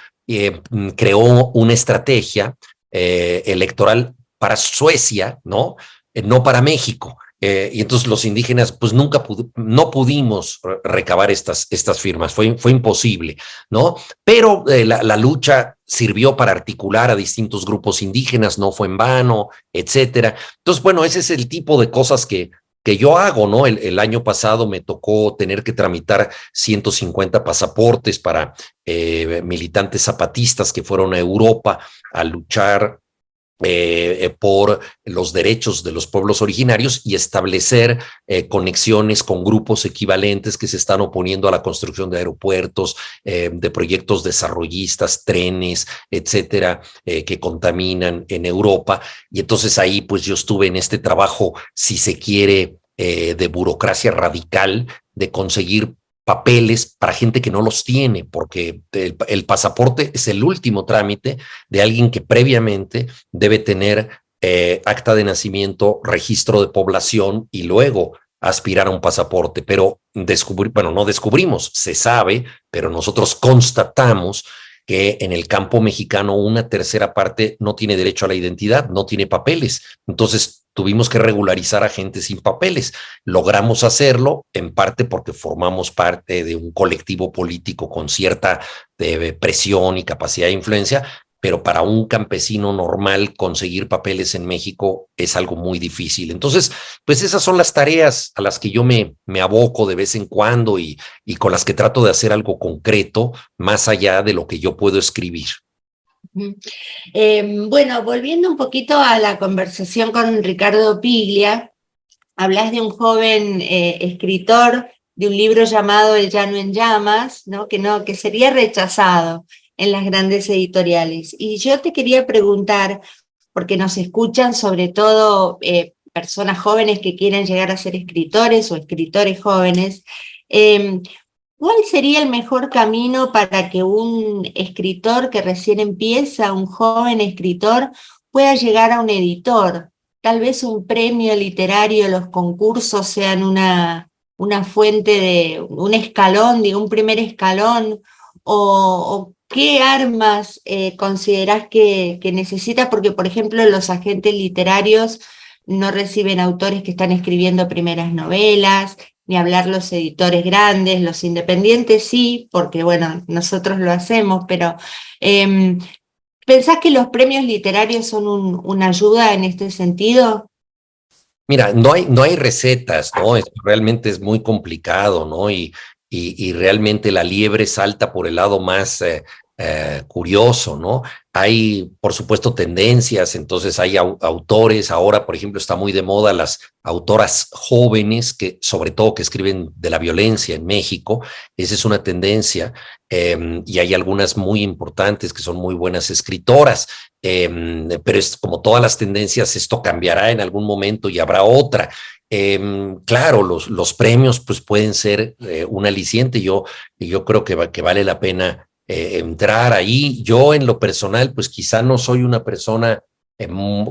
creó una estrategia electoral para Suecia, ¿no? No para México. Y entonces los indígenas pues no pudimos recabar estas firmas, fue imposible, ¿no? Pero la lucha sirvió para articular a distintos grupos indígenas, no fue en vano, etcétera. Entonces, bueno, ese es el tipo de cosas que yo hago, ¿no? El año pasado me tocó tener que tramitar 150 pasaportes para militantes zapatistas que fueron a Europa a luchar por los derechos de los pueblos originarios y establecer conexiones con grupos equivalentes que se están oponiendo a la construcción de aeropuertos, de proyectos desarrollistas, trenes, etcétera, que contaminan en Europa. Y entonces ahí pues yo estuve en este trabajo, si se quiere, de burocracia radical, de conseguir papeles para gente que no los tiene, porque el pasaporte es el último trámite de alguien que previamente debe tener acta de nacimiento, registro de población y luego aspirar a un pasaporte. Pero no descubrimos, se sabe, pero nosotros constatamos que en el campo mexicano 1/3 parte no tiene derecho a la identidad, no tiene papeles. Entonces tuvimos que regularizar a gente sin papeles. Logramos hacerlo en parte porque formamos parte de un colectivo político con cierta presión y capacidad de influencia, pero para un campesino normal conseguir papeles en México es algo muy difícil. Entonces, pues esas son las tareas a las que yo me aboco de vez en cuando y con las que trato de hacer algo concreto, más allá de lo que yo puedo escribir. Bueno, volviendo un poquito a la conversación con Ricardo Piglia, hablas de un joven escritor de un libro llamado El llano en llamas, ¿no? Que sería rechazado en las grandes editoriales. Y yo te quería preguntar, porque nos escuchan sobre todo personas jóvenes que quieren llegar a ser escritores o escritores jóvenes, eh, ¿cuál sería el mejor camino para que un escritor que recién empieza, un joven escritor, pueda llegar a un editor? Tal vez un premio literario, los concursos sean una fuente de un escalón, digo, un primer escalón, o qué armas considerás que necesita, porque por ejemplo los agentes literarios no reciben autores que están escribiendo primeras novelas, ni hablar los editores grandes, los independientes sí, porque bueno, nosotros lo hacemos, pero ¿pensás que los premios literarios son una ayuda en este sentido? Mira, no hay recetas, ¿no? Realmente es muy complicado, ¿no? Y realmente la liebre salta por el lado más curioso, ¿no? Hay, por supuesto, tendencias, entonces hay autores, ahora, por ejemplo, está muy de moda las autoras jóvenes, que sobre todo que escriben de la violencia en México, esa es una tendencia, y hay algunas muy importantes que son muy buenas escritoras. Pero es como todas las tendencias, esto cambiará en algún momento y habrá otra. Claro, los premios pues pueden ser un aliciente. Yo creo que vale la pena entrar ahí. Yo en lo personal, pues quizá no soy una persona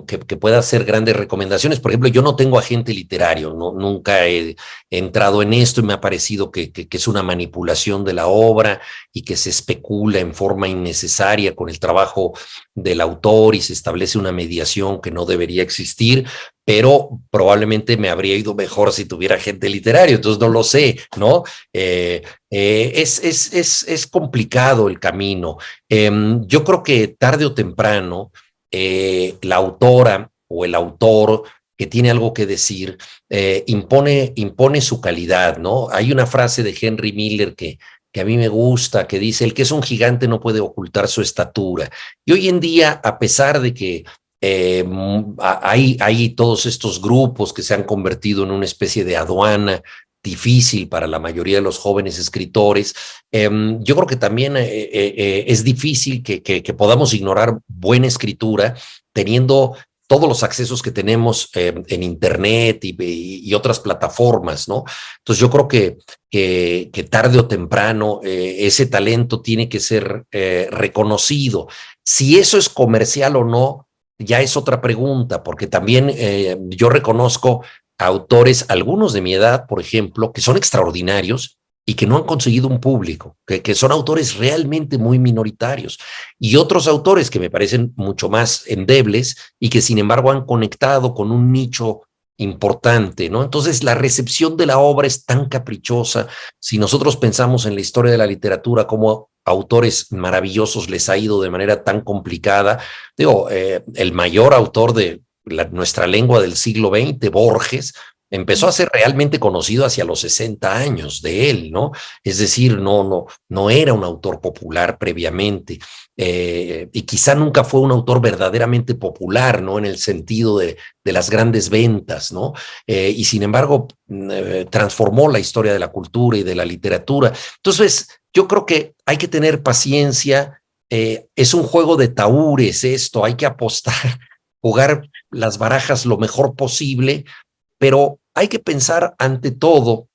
que pueda hacer grandes recomendaciones. Por ejemplo, yo no tengo agente literario, no, nunca he entrado en esto y me ha parecido que es una manipulación de la obra y que se especula en forma innecesaria con el trabajo del autor y se establece una mediación que no debería existir, pero probablemente me habría ido mejor si tuviera agente literario, entonces no lo sé, ¿no? Es complicado el camino. Yo creo que tarde o temprano la autora o el autor que tiene algo que decir impone su calidad, ¿no? Hay una frase de Henry Miller que a mí me gusta, que dice, el que es un gigante no puede ocultar su estatura. Y hoy en día, a pesar de que hay todos estos grupos que se han convertido en una especie de aduana difícil para la mayoría de los jóvenes escritores, yo creo que también es difícil que podamos ignorar buena escritura teniendo todos los accesos que tenemos en Internet y otras plataformas, ¿no? Entonces yo creo que tarde o temprano ese talento tiene que ser reconocido. Si eso es comercial o no, ya es otra pregunta, porque también yo reconozco autores, algunos de mi edad, por ejemplo, que son extraordinarios y que no han conseguido un público, que son autores realmente muy minoritarios, y otros autores que me parecen mucho más endebles y que sin embargo han conectado con un nicho importante, ¿no? Entonces la recepción de la obra es tan caprichosa. Si nosotros pensamos en la historia de la literatura, como autores maravillosos les ha ido de manera tan complicada, digo, el mayor autor de nuestra lengua del siglo XX, Borges, empezó a ser realmente conocido hacia los 60 años de él, ¿no? Es decir, no era un autor popular previamente, y quizá nunca fue un autor verdaderamente popular, ¿no? En el sentido de las grandes ventas, ¿no? Y sin embargo, transformó la historia de la cultura y de la literatura. Entonces, yo creo que hay que tener paciencia, es un juego de tahúres esto, hay que apostar, jugar las barajas lo mejor posible, pero hay que pensar ante todo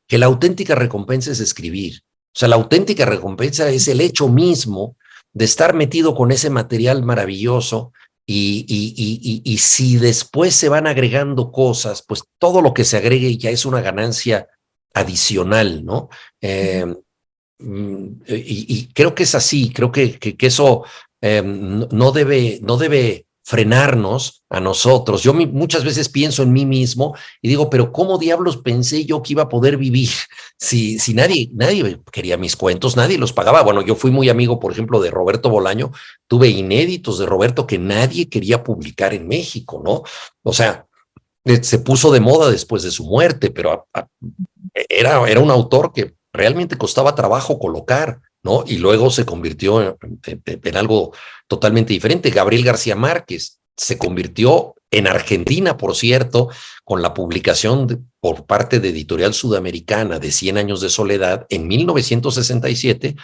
que la auténtica recompensa es escribir. O sea, la auténtica recompensa es el hecho mismo de estar metido con ese material maravilloso y si después se van agregando cosas, pues todo lo que se agregue ya es una ganancia adicional, ¿no? Y creo que es así, creo que eso no debe frenarnos a nosotros. Yo muchas veces pienso en mí mismo y digo, pero ¿cómo diablos pensé yo que iba a poder vivir si nadie quería mis cuentos, nadie los pagaba? Bueno, yo fui muy amigo, por ejemplo, de Roberto Bolaño, tuve inéditos de Roberto que nadie quería publicar en México, ¿no? O sea, se puso de moda después de su muerte, pero era un autor que realmente costaba trabajo colocar, ¿no? Y luego se convirtió en algo totalmente diferente. Gabriel García Márquez se convirtió en Argentina, por cierto, con la publicación por parte de Editorial Sudamericana de 100 años de soledad en 1967,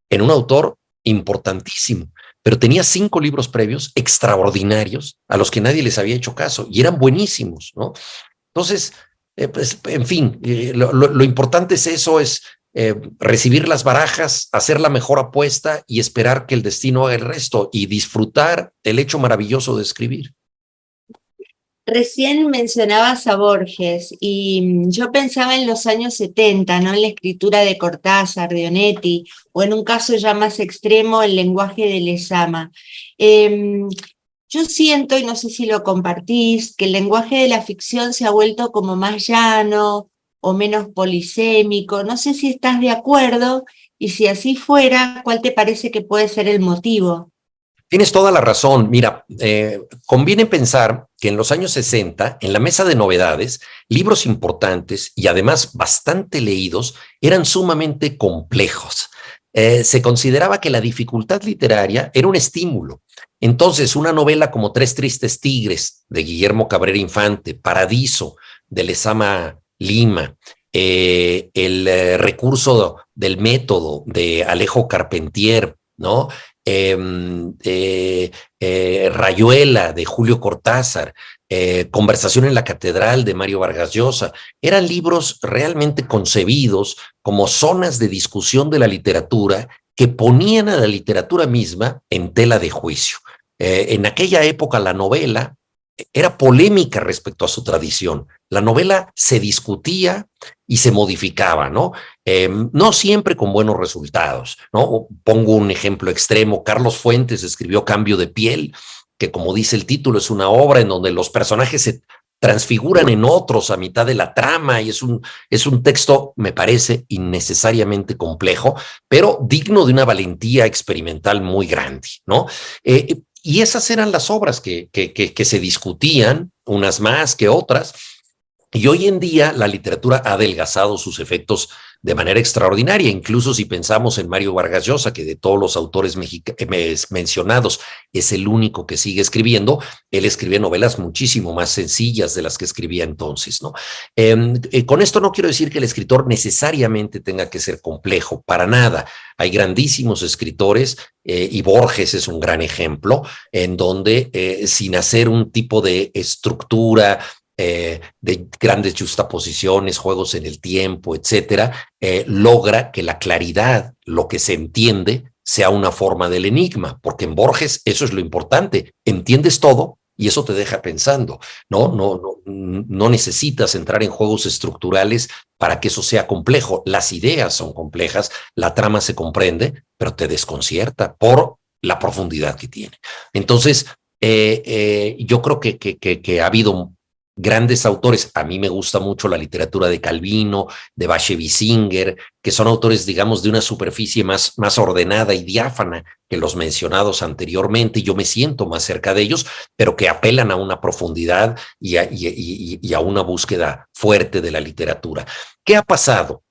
en un autor importantísimo, pero tenía 5 libros previos extraordinarios a los que nadie les había hecho caso y eran buenísimos, ¿no? Entonces, pues, en fin, lo importante es eso, es recibir las barajas, hacer la mejor apuesta y esperar que el destino haga el resto y disfrutar el hecho maravilloso de escribir. Recién mencionabas a Borges y yo pensaba en los años 70, ¿no? En la escritura de Cortázar, de Onetti, o en un caso ya más extremo, el lenguaje de Lezama. Yo siento, y no sé si lo compartís, que el lenguaje de la ficción se ha vuelto como más llano o menos polisémico. No sé si estás de acuerdo, y si así fuera, ¿cuál te parece que puede ser el motivo? Tienes toda la razón. Mira, conviene pensar que en los años 60, en la mesa de novedades, libros importantes y además bastante leídos eran sumamente complejos. Se consideraba que la dificultad literaria era un estímulo. Entonces, una novela como Tres tristes tigres, de Guillermo Cabrera Infante, Paradiso, de Lezama Lima, el recurso del método, de Alejo Carpentier, ¿no? Rayuela, de Julio Cortázar, Conversación en la Catedral, de Mario Vargas Llosa, eran libros realmente concebidos como zonas de discusión de la literatura que ponían a la literatura misma en tela de juicio. En aquella época la novela era polémica respecto a su tradición. La novela se discutía y se modificaba, ¿no? No siempre con buenos resultados, ¿no? Pongo un ejemplo extremo. Carlos Fuentes escribió Cambio de piel, que como dice el título es una obra en donde los personajes se transfiguran en otros a mitad de la trama y es un texto, me parece, innecesariamente complejo, pero digno de una valentía experimental muy grande, ¿no? Y esas eran las obras que se discutían, unas más que otras, y hoy en día la literatura ha adelgazado sus efectos de manera extraordinaria, incluso si pensamos en Mario Vargas Llosa, que de todos los autores mencionados es el único que sigue escribiendo. Él escribía novelas muchísimo más sencillas de las que escribía entonces, ¿no? Con esto no quiero decir que el escritor necesariamente tenga que ser complejo, para nada. Hay grandísimos escritores, y Borges es un gran ejemplo, en donde sin hacer un tipo de estructura, de grandes justaposiciones, juegos en el tiempo, etcétera, logra que la claridad, lo que se entiende, sea una forma del enigma, porque en Borges eso es lo importante, entiendes todo y eso te deja pensando, no necesitas entrar en juegos estructurales para que eso sea complejo. Las ideas son complejas, la trama se comprende, pero te desconcierta por la profundidad que tiene. Entonces, yo creo que ha habido grandes autores. A mí me gusta mucho la literatura de Calvino, de Bashevis-Singer, que son autores, digamos, de una superficie más ordenada y diáfana que los mencionados anteriormente. Yo me siento más cerca de ellos, pero que apelan a una profundidad y a una búsqueda fuerte de la literatura. ¿Qué ha pasado?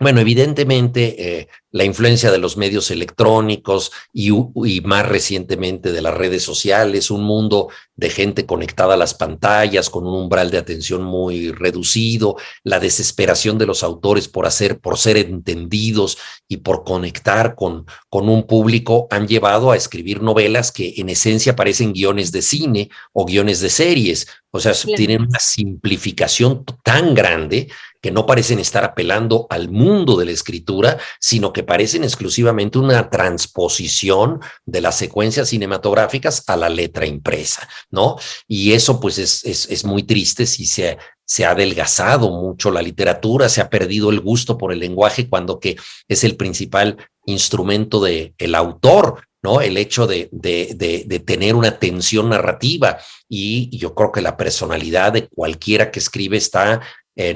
Bueno, evidentemente la influencia de los medios electrónicos y más recientemente de las redes sociales, un mundo de gente conectada a las pantallas con un umbral de atención muy reducido, la desesperación de los autores por ser entendidos y por conectar con un público han llevado a escribir novelas que en esencia parecen guiones de cine o guiones de series. O sea, tienen una simplificación tan grande que no parecen estar apelando al mundo de la escritura, sino que parecen exclusivamente una transposición de las secuencias cinematográficas a la letra impresa, ¿no? Y eso pues es muy triste si se ha adelgazado mucho la literatura, se ha perdido el gusto por el lenguaje cuando que es el principal instrumento del autor, ¿no? El hecho de tener una tensión narrativa, y yo creo que la personalidad de cualquiera que escribe está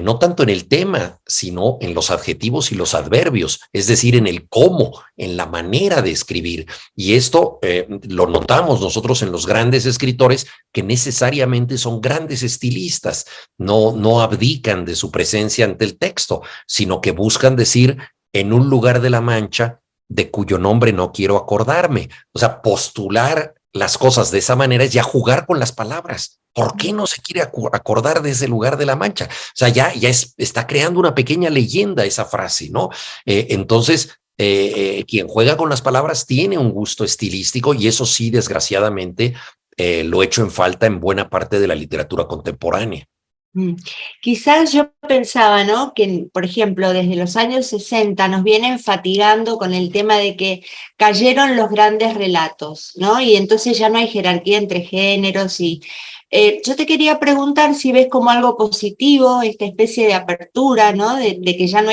no tanto en el tema, sino en los adjetivos y los adverbios, es decir, en el cómo, en la manera de escribir. Y esto lo notamos nosotros en los grandes escritores, que necesariamente son grandes estilistas, no abdican de su presencia ante el texto, sino que buscan decir en un lugar de la Mancha de cuyo nombre no quiero acordarme. O sea, postular las cosas de esa manera es ya jugar con las palabras. ¿Por qué no se quiere acordar de ese lugar de la Mancha? O sea, ya está creando una pequeña leyenda esa frase, ¿no? Entonces, quien juega con las palabras tiene un gusto estilístico, y eso sí, desgraciadamente, lo echo en falta en buena parte de la literatura contemporánea. Quizás yo pensaba, ¿no?, que, por ejemplo, desde los años 60 nos vienen fatigando con el tema de que cayeron los grandes relatos, ¿no? Y entonces ya no hay jerarquía entre géneros. Y yo te quería preguntar si ves como algo positivo esta especie de apertura, ¿no? De que ya no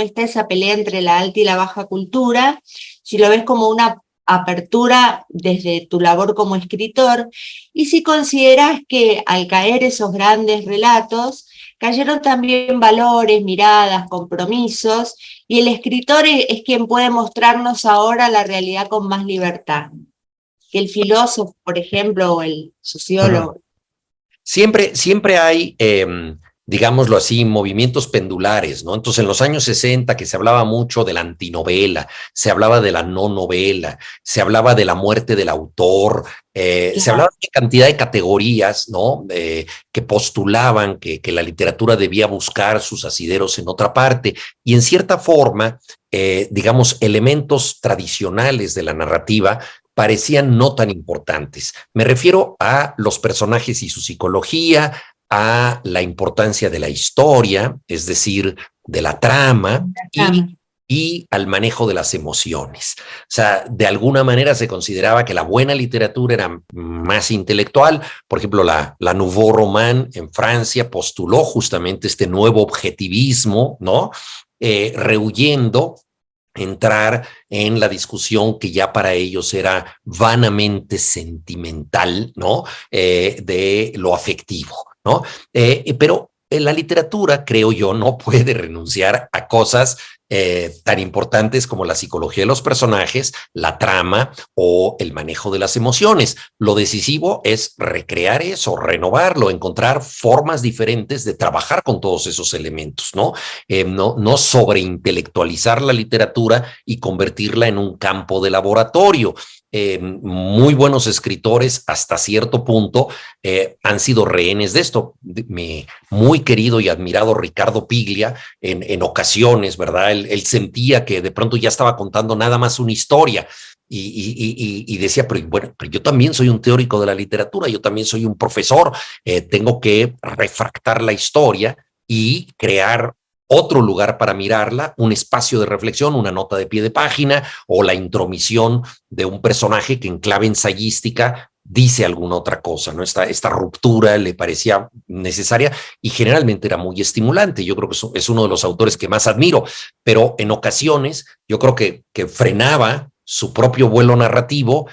está esa pelea entre la alta y la baja cultura, si lo ves como una apertura desde tu labor como escritor, y si consideras que al caer esos grandes relatos, cayeron también valores, miradas, compromisos, y el escritor es quien puede mostrarnos ahora la realidad con más libertad que el filósofo, por ejemplo, o el sociólogo. Siempre hay, digámoslo así, movimientos pendulares, ¿no? Entonces, en los años 60, que se hablaba mucho de la antinovela, se hablaba de la no novela, se hablaba de la muerte del autor, se hablaba de cantidad de categorías, ¿no? Que postulaban que la literatura debía buscar sus asideros en otra parte, y en cierta forma, digamos, elementos tradicionales de la narrativa parecían no tan importantes. Me refiero a los personajes y su psicología, a la importancia de la historia, es decir, de la trama, y al manejo de las emociones. O sea, de alguna manera se consideraba que la buena literatura era más intelectual. Por ejemplo, la Nouveau Roman en Francia postuló justamente este nuevo objetivismo, ¿no? Rehuyendo entrar en la discusión que ya para ellos era vanamente sentimental, ¿no? De lo afectivo, ¿no? Pero la literatura, creo yo, no puede renunciar a cosas tan importantes como la psicología de los personajes, la trama o el manejo de las emociones. Lo decisivo es recrear eso, renovarlo, encontrar formas diferentes de trabajar con todos esos elementos, ¿no? No sobreintelectualizar la literatura y convertirla en un campo de laboratorio. Muy buenos escritores hasta cierto punto han sido rehenes de esto. Mi muy querido y admirado Ricardo Piglia, en ocasiones, ¿verdad? Él sentía que de pronto ya estaba contando nada más una historia y decía, pero bueno, pero yo también soy un teórico de la literatura, yo también soy un profesor, tengo que refractar la historia y crear otro lugar para mirarla, un espacio de reflexión, una nota de pie de página o la intromisión de un personaje que en clave ensayística dice alguna otra cosa, ¿no? Esta ruptura le parecía necesaria y generalmente era muy estimulante. Yo creo que es uno de los autores que más admiro, pero en ocasiones yo creo que frenaba su propio vuelo narrativo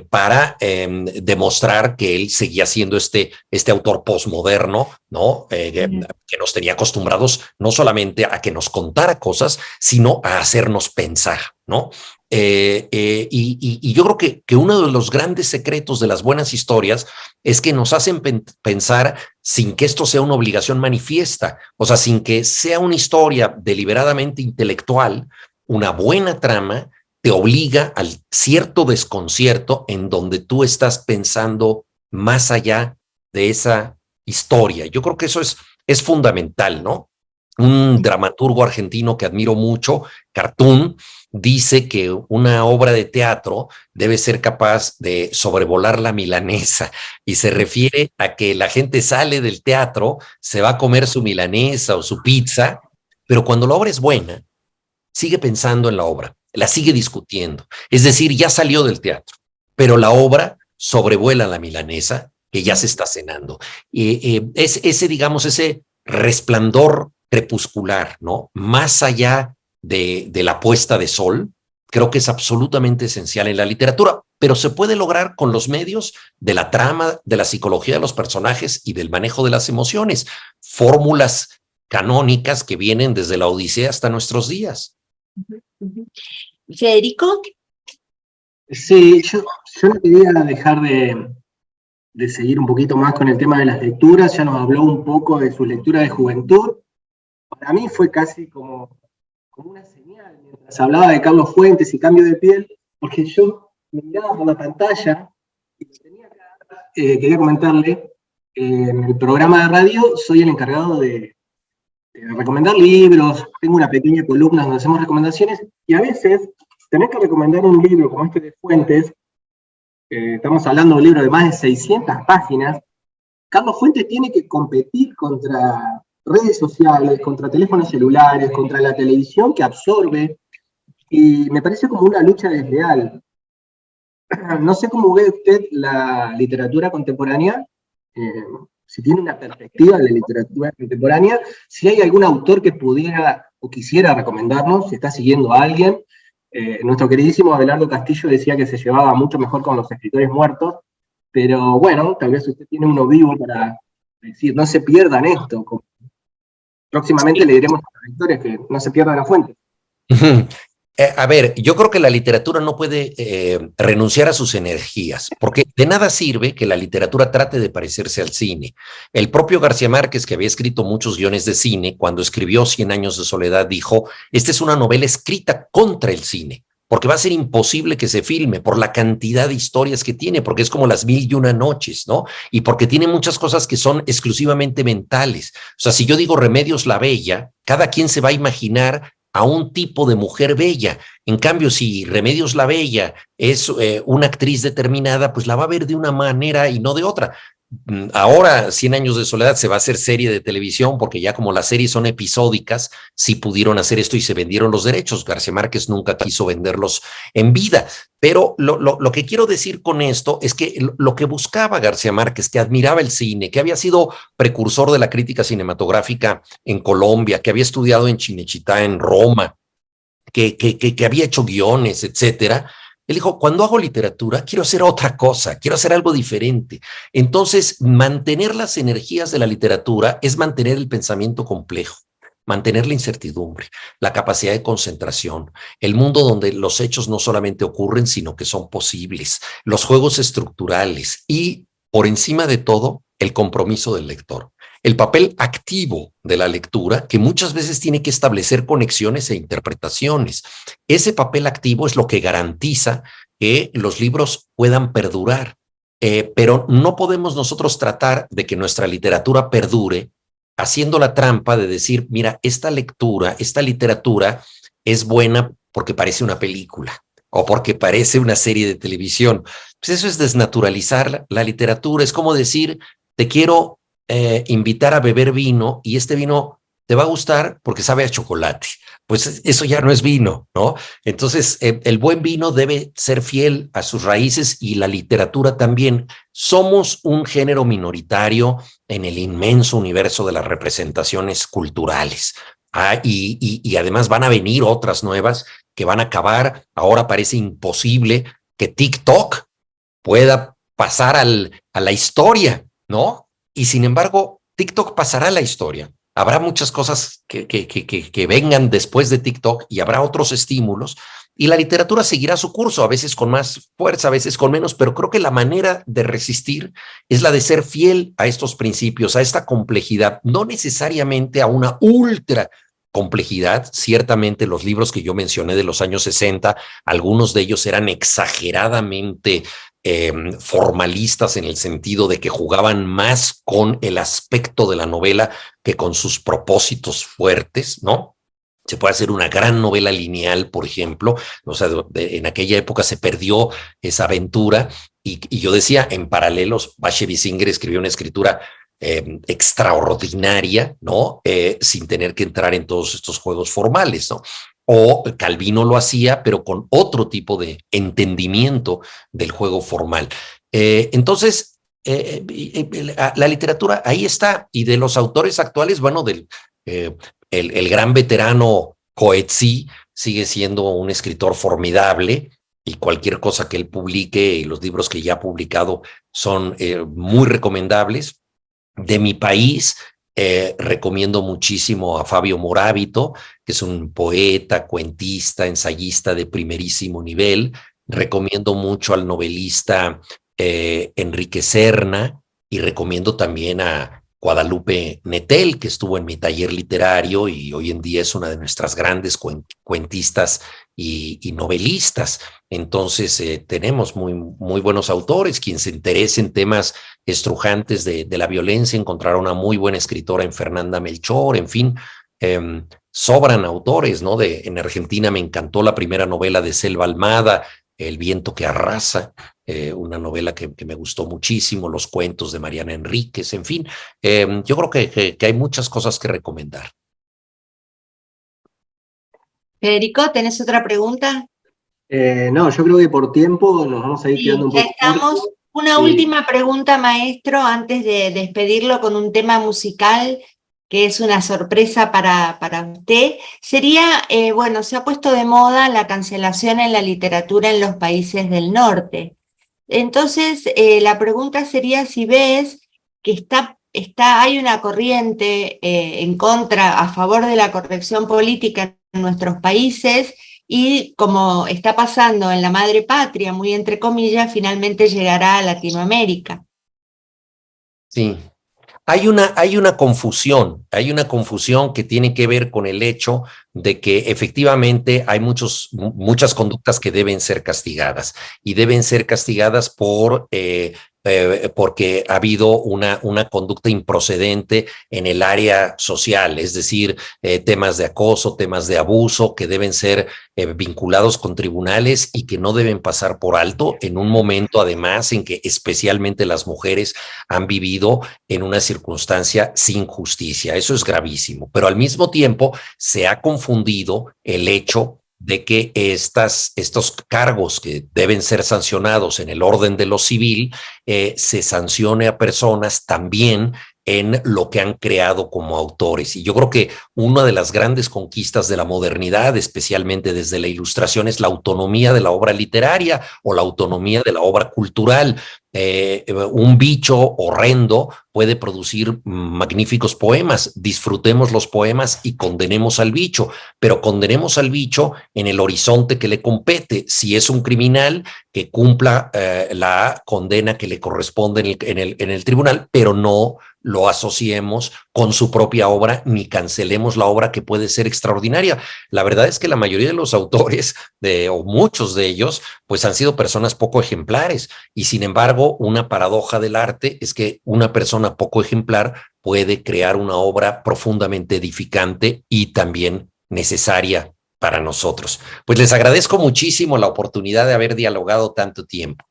para demostrar que él seguía siendo este autor posmoderno, ¿no? Que nos tenía acostumbrados no solamente a que nos contara cosas, sino a hacernos pensar, ¿no? Y yo creo que uno de los grandes secretos de las buenas historias es que nos hacen pensar sin que esto sea una obligación manifiesta, o sea, sin que sea una historia deliberadamente intelectual. Una buena trama te obliga al cierto desconcierto en donde tú estás pensando más allá de esa historia. Yo creo que eso es fundamental, ¿no? Un dramaturgo argentino que admiro mucho, Cartoon, dice que una obra de teatro debe ser capaz de sobrevolar la milanesa, y se refiere a que la gente sale del teatro, se va a comer su milanesa o su pizza, pero cuando la obra es buena, sigue pensando en la obra, la sigue discutiendo. Es decir, ya salió del teatro, pero la obra sobrevuela la milanesa que ya se está cenando. Es ese resplandor crepuscular, ¿no? Más allá de la puesta de sol, creo que es absolutamente esencial en la literatura, pero se puede lograr con los medios de la trama, de la psicología de los personajes y del manejo de las emociones, fórmulas canónicas que vienen desde la Odisea hasta nuestros días. Federico. Sí, yo no quería dejar de seguir un poquito más con el tema de las lecturas. Ya nos habló un poco de su lectura de juventud. Para mí fue casi como una señal, mientras hablaba de Carlos Fuentes y Cambio de Piel, porque yo me miraba por la pantalla y tenía quería comentarle, en el programa de radio soy el encargado de recomendar libros, tengo una pequeña columna donde hacemos recomendaciones, y a veces tenés que recomendar un libro como este de Fuentes, estamos hablando de un libro de más de 600 páginas. Carlos Fuentes tiene que competir contra redes sociales, contra teléfonos celulares, contra la televisión que absorbe, y me parece como una lucha desleal. No sé cómo ve usted la literatura contemporánea, si tiene una perspectiva de la literatura contemporánea, si hay algún autor que pudiera o quisiera recomendarnos, si está siguiendo a alguien. Nuestro queridísimo Abelardo Castillo decía que se llevaba mucho mejor con los escritores muertos, pero bueno, tal vez usted tiene uno vivo para decir, no se pierdan esto. Próximamente le diremos a los lectores que no se pierdan la fuente. A ver, yo creo que la literatura no puede renunciar a sus energías, porque de nada sirve que la literatura trate de parecerse al cine. El propio García Márquez, que había escrito muchos guiones de cine, cuando escribió 100 años de soledad, dijo, esta es una novela escrita contra el cine, porque va a ser imposible que se filme por la cantidad de historias que tiene, porque es como las 1001 noches, ¿no? Y porque tiene muchas cosas que son exclusivamente mentales. O sea, si yo digo Remedios la Bella, cada quien se va a imaginar a un tipo de mujer bella. En cambio, si Remedios la Bella es una actriz determinada, pues la va a ver de una manera y no de otra. Ahora, 100 años de soledad se va a hacer serie de televisión, porque ya como las series son episódicas, sí pudieron hacer esto y se vendieron los derechos. García Márquez nunca quiso venderlos en vida. Pero lo que quiero decir con esto es que lo que buscaba García Márquez, que admiraba el cine, que había sido precursor de la crítica cinematográfica en Colombia, que había estudiado en Cinecittà en Roma, que había hecho guiones, etcétera. Él dijo, cuando hago literatura, quiero hacer otra cosa, quiero hacer algo diferente. Entonces, mantener las energías de la literatura es mantener el pensamiento complejo, mantener la incertidumbre, la capacidad de concentración, el mundo donde los hechos no solamente ocurren, sino que son posibles, los juegos estructurales y, por encima de todo, el compromiso del lector. El papel activo de la lectura, que muchas veces tiene que establecer conexiones e interpretaciones. Ese papel activo es lo que garantiza que los libros puedan perdurar. Pero no podemos nosotros tratar de que nuestra literatura perdure haciendo la trampa de decir, mira, esta literatura es buena porque parece una película o porque parece una serie de televisión. Pues eso es desnaturalizar la literatura. Es como decir, te quiero invitar a beber vino y este vino te va a gustar porque sabe a chocolate. Pues eso ya no es vino, ¿no? Entonces, el buen vino debe ser fiel a sus raíces y la literatura también. Somos un género minoritario en el inmenso universo de las representaciones culturales. Y además van a venir otras nuevas que van a acabar. Ahora parece imposible que TikTok pueda pasar a la historia, ¿no? Y sin embargo, TikTok pasará a la historia. Habrá muchas cosas que vengan después de TikTok y habrá otros estímulos y la literatura seguirá su curso, a veces con más fuerza, a veces con menos, pero creo que la manera de resistir es la de ser fiel a estos principios, a esta complejidad, no necesariamente a una ultra complejidad. Ciertamente los libros que yo mencioné de los años 60, algunos de ellos eran exageradamente formalistas en el sentido de que jugaban más con el aspecto de la novela que con sus propósitos fuertes, ¿no? Se puede hacer una gran novela lineal, por ejemplo. O sea, en aquella época se perdió esa aventura y yo decía, en paralelos, Bashevis Singer escribió una escritura extraordinaria, ¿no? Sin tener que entrar en todos estos juegos formales, ¿no? O Calvino lo hacía, pero con otro tipo de entendimiento del juego formal. Entonces, la literatura ahí está, y de los autores actuales, bueno, el gran veterano Coetzee, sigue siendo un escritor formidable y cualquier cosa que él publique y los libros que ya ha publicado son muy recomendables. De mi país, recomiendo muchísimo a Fabio Morábito, que es un poeta, cuentista, ensayista de primerísimo nivel. Recomiendo mucho al novelista Enrique Serna y recomiendo también a Guadalupe Nettel, que estuvo en mi taller literario y hoy en día es una de nuestras grandes cuentistas y novelistas. Entonces, tenemos muy buenos autores. Quien se interese en temas estrujantes de la violencia encontrará una muy buena escritora en Fernanda Melchor. En fin, sobran autores, ¿no? En Argentina me encantó la primera novela de Selva Almada, El viento que arrasa, una novela que me gustó muchísimo, los cuentos de Mariana Enríquez, en fin, yo creo que hay muchas cosas que recomendar. Federico, ¿tenés otra pregunta? No, yo creo que por tiempo nos vamos a ir quedando un ya poco estamos. cortos. Una última pregunta, maestro, antes de despedirlo con un tema musical que es una sorpresa para usted. Sería, bueno, se ha puesto de moda la cancelación en la literatura en los países del norte. Entonces, la pregunta sería si ves que hay una corriente en contra, a favor de la corrección política en nuestros países, y como está pasando en la madre patria, muy entre comillas, finalmente llegará a Latinoamérica. Sí. Hay una confusión que tiene que ver con el hecho de que efectivamente hay muchas conductas que deben ser castigadas y deben ser castigadas porque ha habido una conducta improcedente en el área social, es decir, temas de acoso, temas de abuso que deben ser vinculados con tribunales y que no deben pasar por alto en un momento además en que especialmente las mujeres han vivido en una circunstancia sin justicia. Eso es gravísimo, pero al mismo tiempo se ha confundido el hecho de que estos cargos que deben ser sancionados en el orden de lo civil, se sancione a personas también en lo que han creado como autores. Y yo creo que una de las grandes conquistas de la modernidad, especialmente desde la Ilustración, es la autonomía de la obra literaria o la autonomía de la obra cultural. Un bicho horrendo puede producir magníficos poemas. Disfrutemos los poemas y condenemos al bicho, pero condenemos al bicho en el horizonte que le compete. Si es un criminal, que cumpla la condena que le corresponde en el tribunal, pero no lo asociemos con su propia obra ni cancelemos la obra que puede ser extraordinaria. La verdad es que la mayoría de los autores, o muchos de ellos, pues han sido personas poco ejemplares y sin embargo una paradoja del arte es que una persona poco ejemplar puede crear una obra profundamente edificante y también necesaria para nosotros. Pues les agradezco muchísimo la oportunidad de haber dialogado tanto tiempo.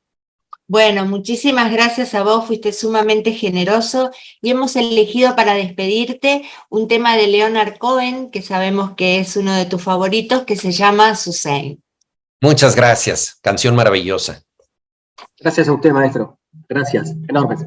Bueno, muchísimas gracias a vos, fuiste sumamente generoso y hemos elegido para despedirte un tema de Leonard Cohen, que sabemos que es uno de tus favoritos, que se llama Suzanne. Muchas gracias, canción maravillosa. Gracias a usted, maestro. Gracias, enormes.